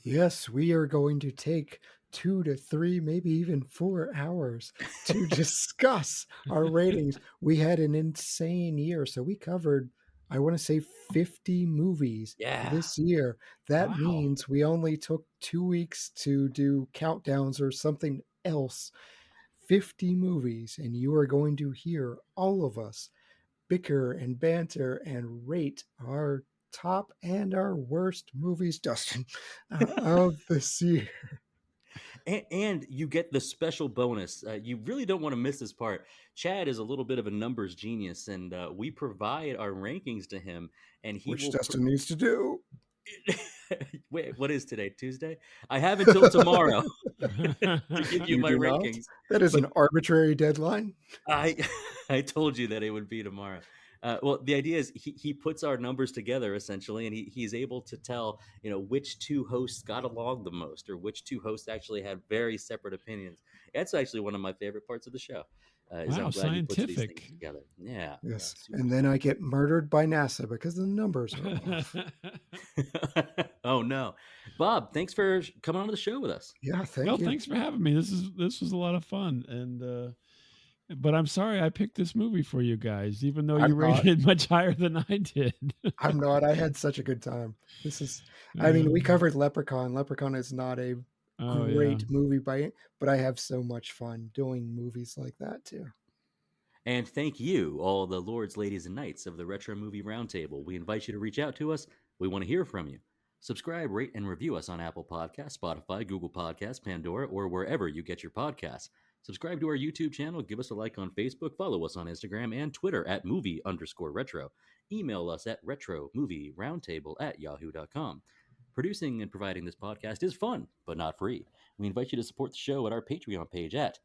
C: Yes, we are going to take 2 to 3, maybe even 4 hours to discuss our ratings. We had an insane year, so we covered, I want to say, 50 movies this year. That means we only took 2 weeks to do countdowns or something else. 50 movies, and you are going to hear all of us bicker and banter and rate our top and our worst movies, Dustin, of this year.
B: And you get the special bonus. You really don't want to miss this part. Chad is a little bit of a numbers genius, and we provide our rankings to him, and
C: which Dustin needs to do.
B: Wait, what is today? Tuesday? I have until tomorrow to give you my rankings.
C: That is an arbitrary deadline.
B: I told you that it would be tomorrow. Well, the idea is he puts our numbers together essentially, and he's able to tell which 2 hosts got along the most, or which 2 hosts actually had very separate opinions. That's actually one of my favorite parts of the show. Is I'm glad
D: scientific.
B: He puts these things together. Yeah.
C: Yes, and then I get murdered by NASA because the numbers are off.
B: Oh no, Bob! Thanks for coming on to the show with us.
C: Yeah, thank you.
D: Thanks for having me. This was a lot of fun, and. But I'm sorry I picked this movie for you guys, even though you rated it much higher than I did.
C: I'm not. I had such a good time. I mean, we covered Leprechaun. Leprechaun is not a great movie but I have so much fun doing movies like that too.
B: And thank you, all the lords, ladies, and knights of the Retro Movie Roundtable. We invite you to reach out to us. We want to hear from you. Subscribe, rate, and review us on Apple Podcasts, Spotify, Google Podcasts, Pandora, or wherever you get your podcasts. Subscribe to our YouTube channel, give us a like on Facebook, follow us on Instagram and Twitter at movie_retro. Email us at retromovieroundtable@yahoo.com. Producing and providing this podcast is fun, but not free. We invite you to support the show at our Patreon page at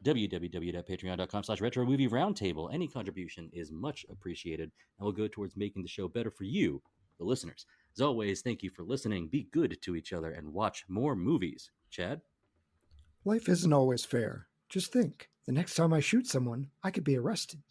B: www.patreon.com/retromovieroundtable. Any contribution is much appreciated and will go towards making the show better for you, the listeners. As always, thank you for listening. Be good to each other and watch more movies. Chad?
C: Life isn't always fair. Just think, the next time I shoot someone, I could be arrested.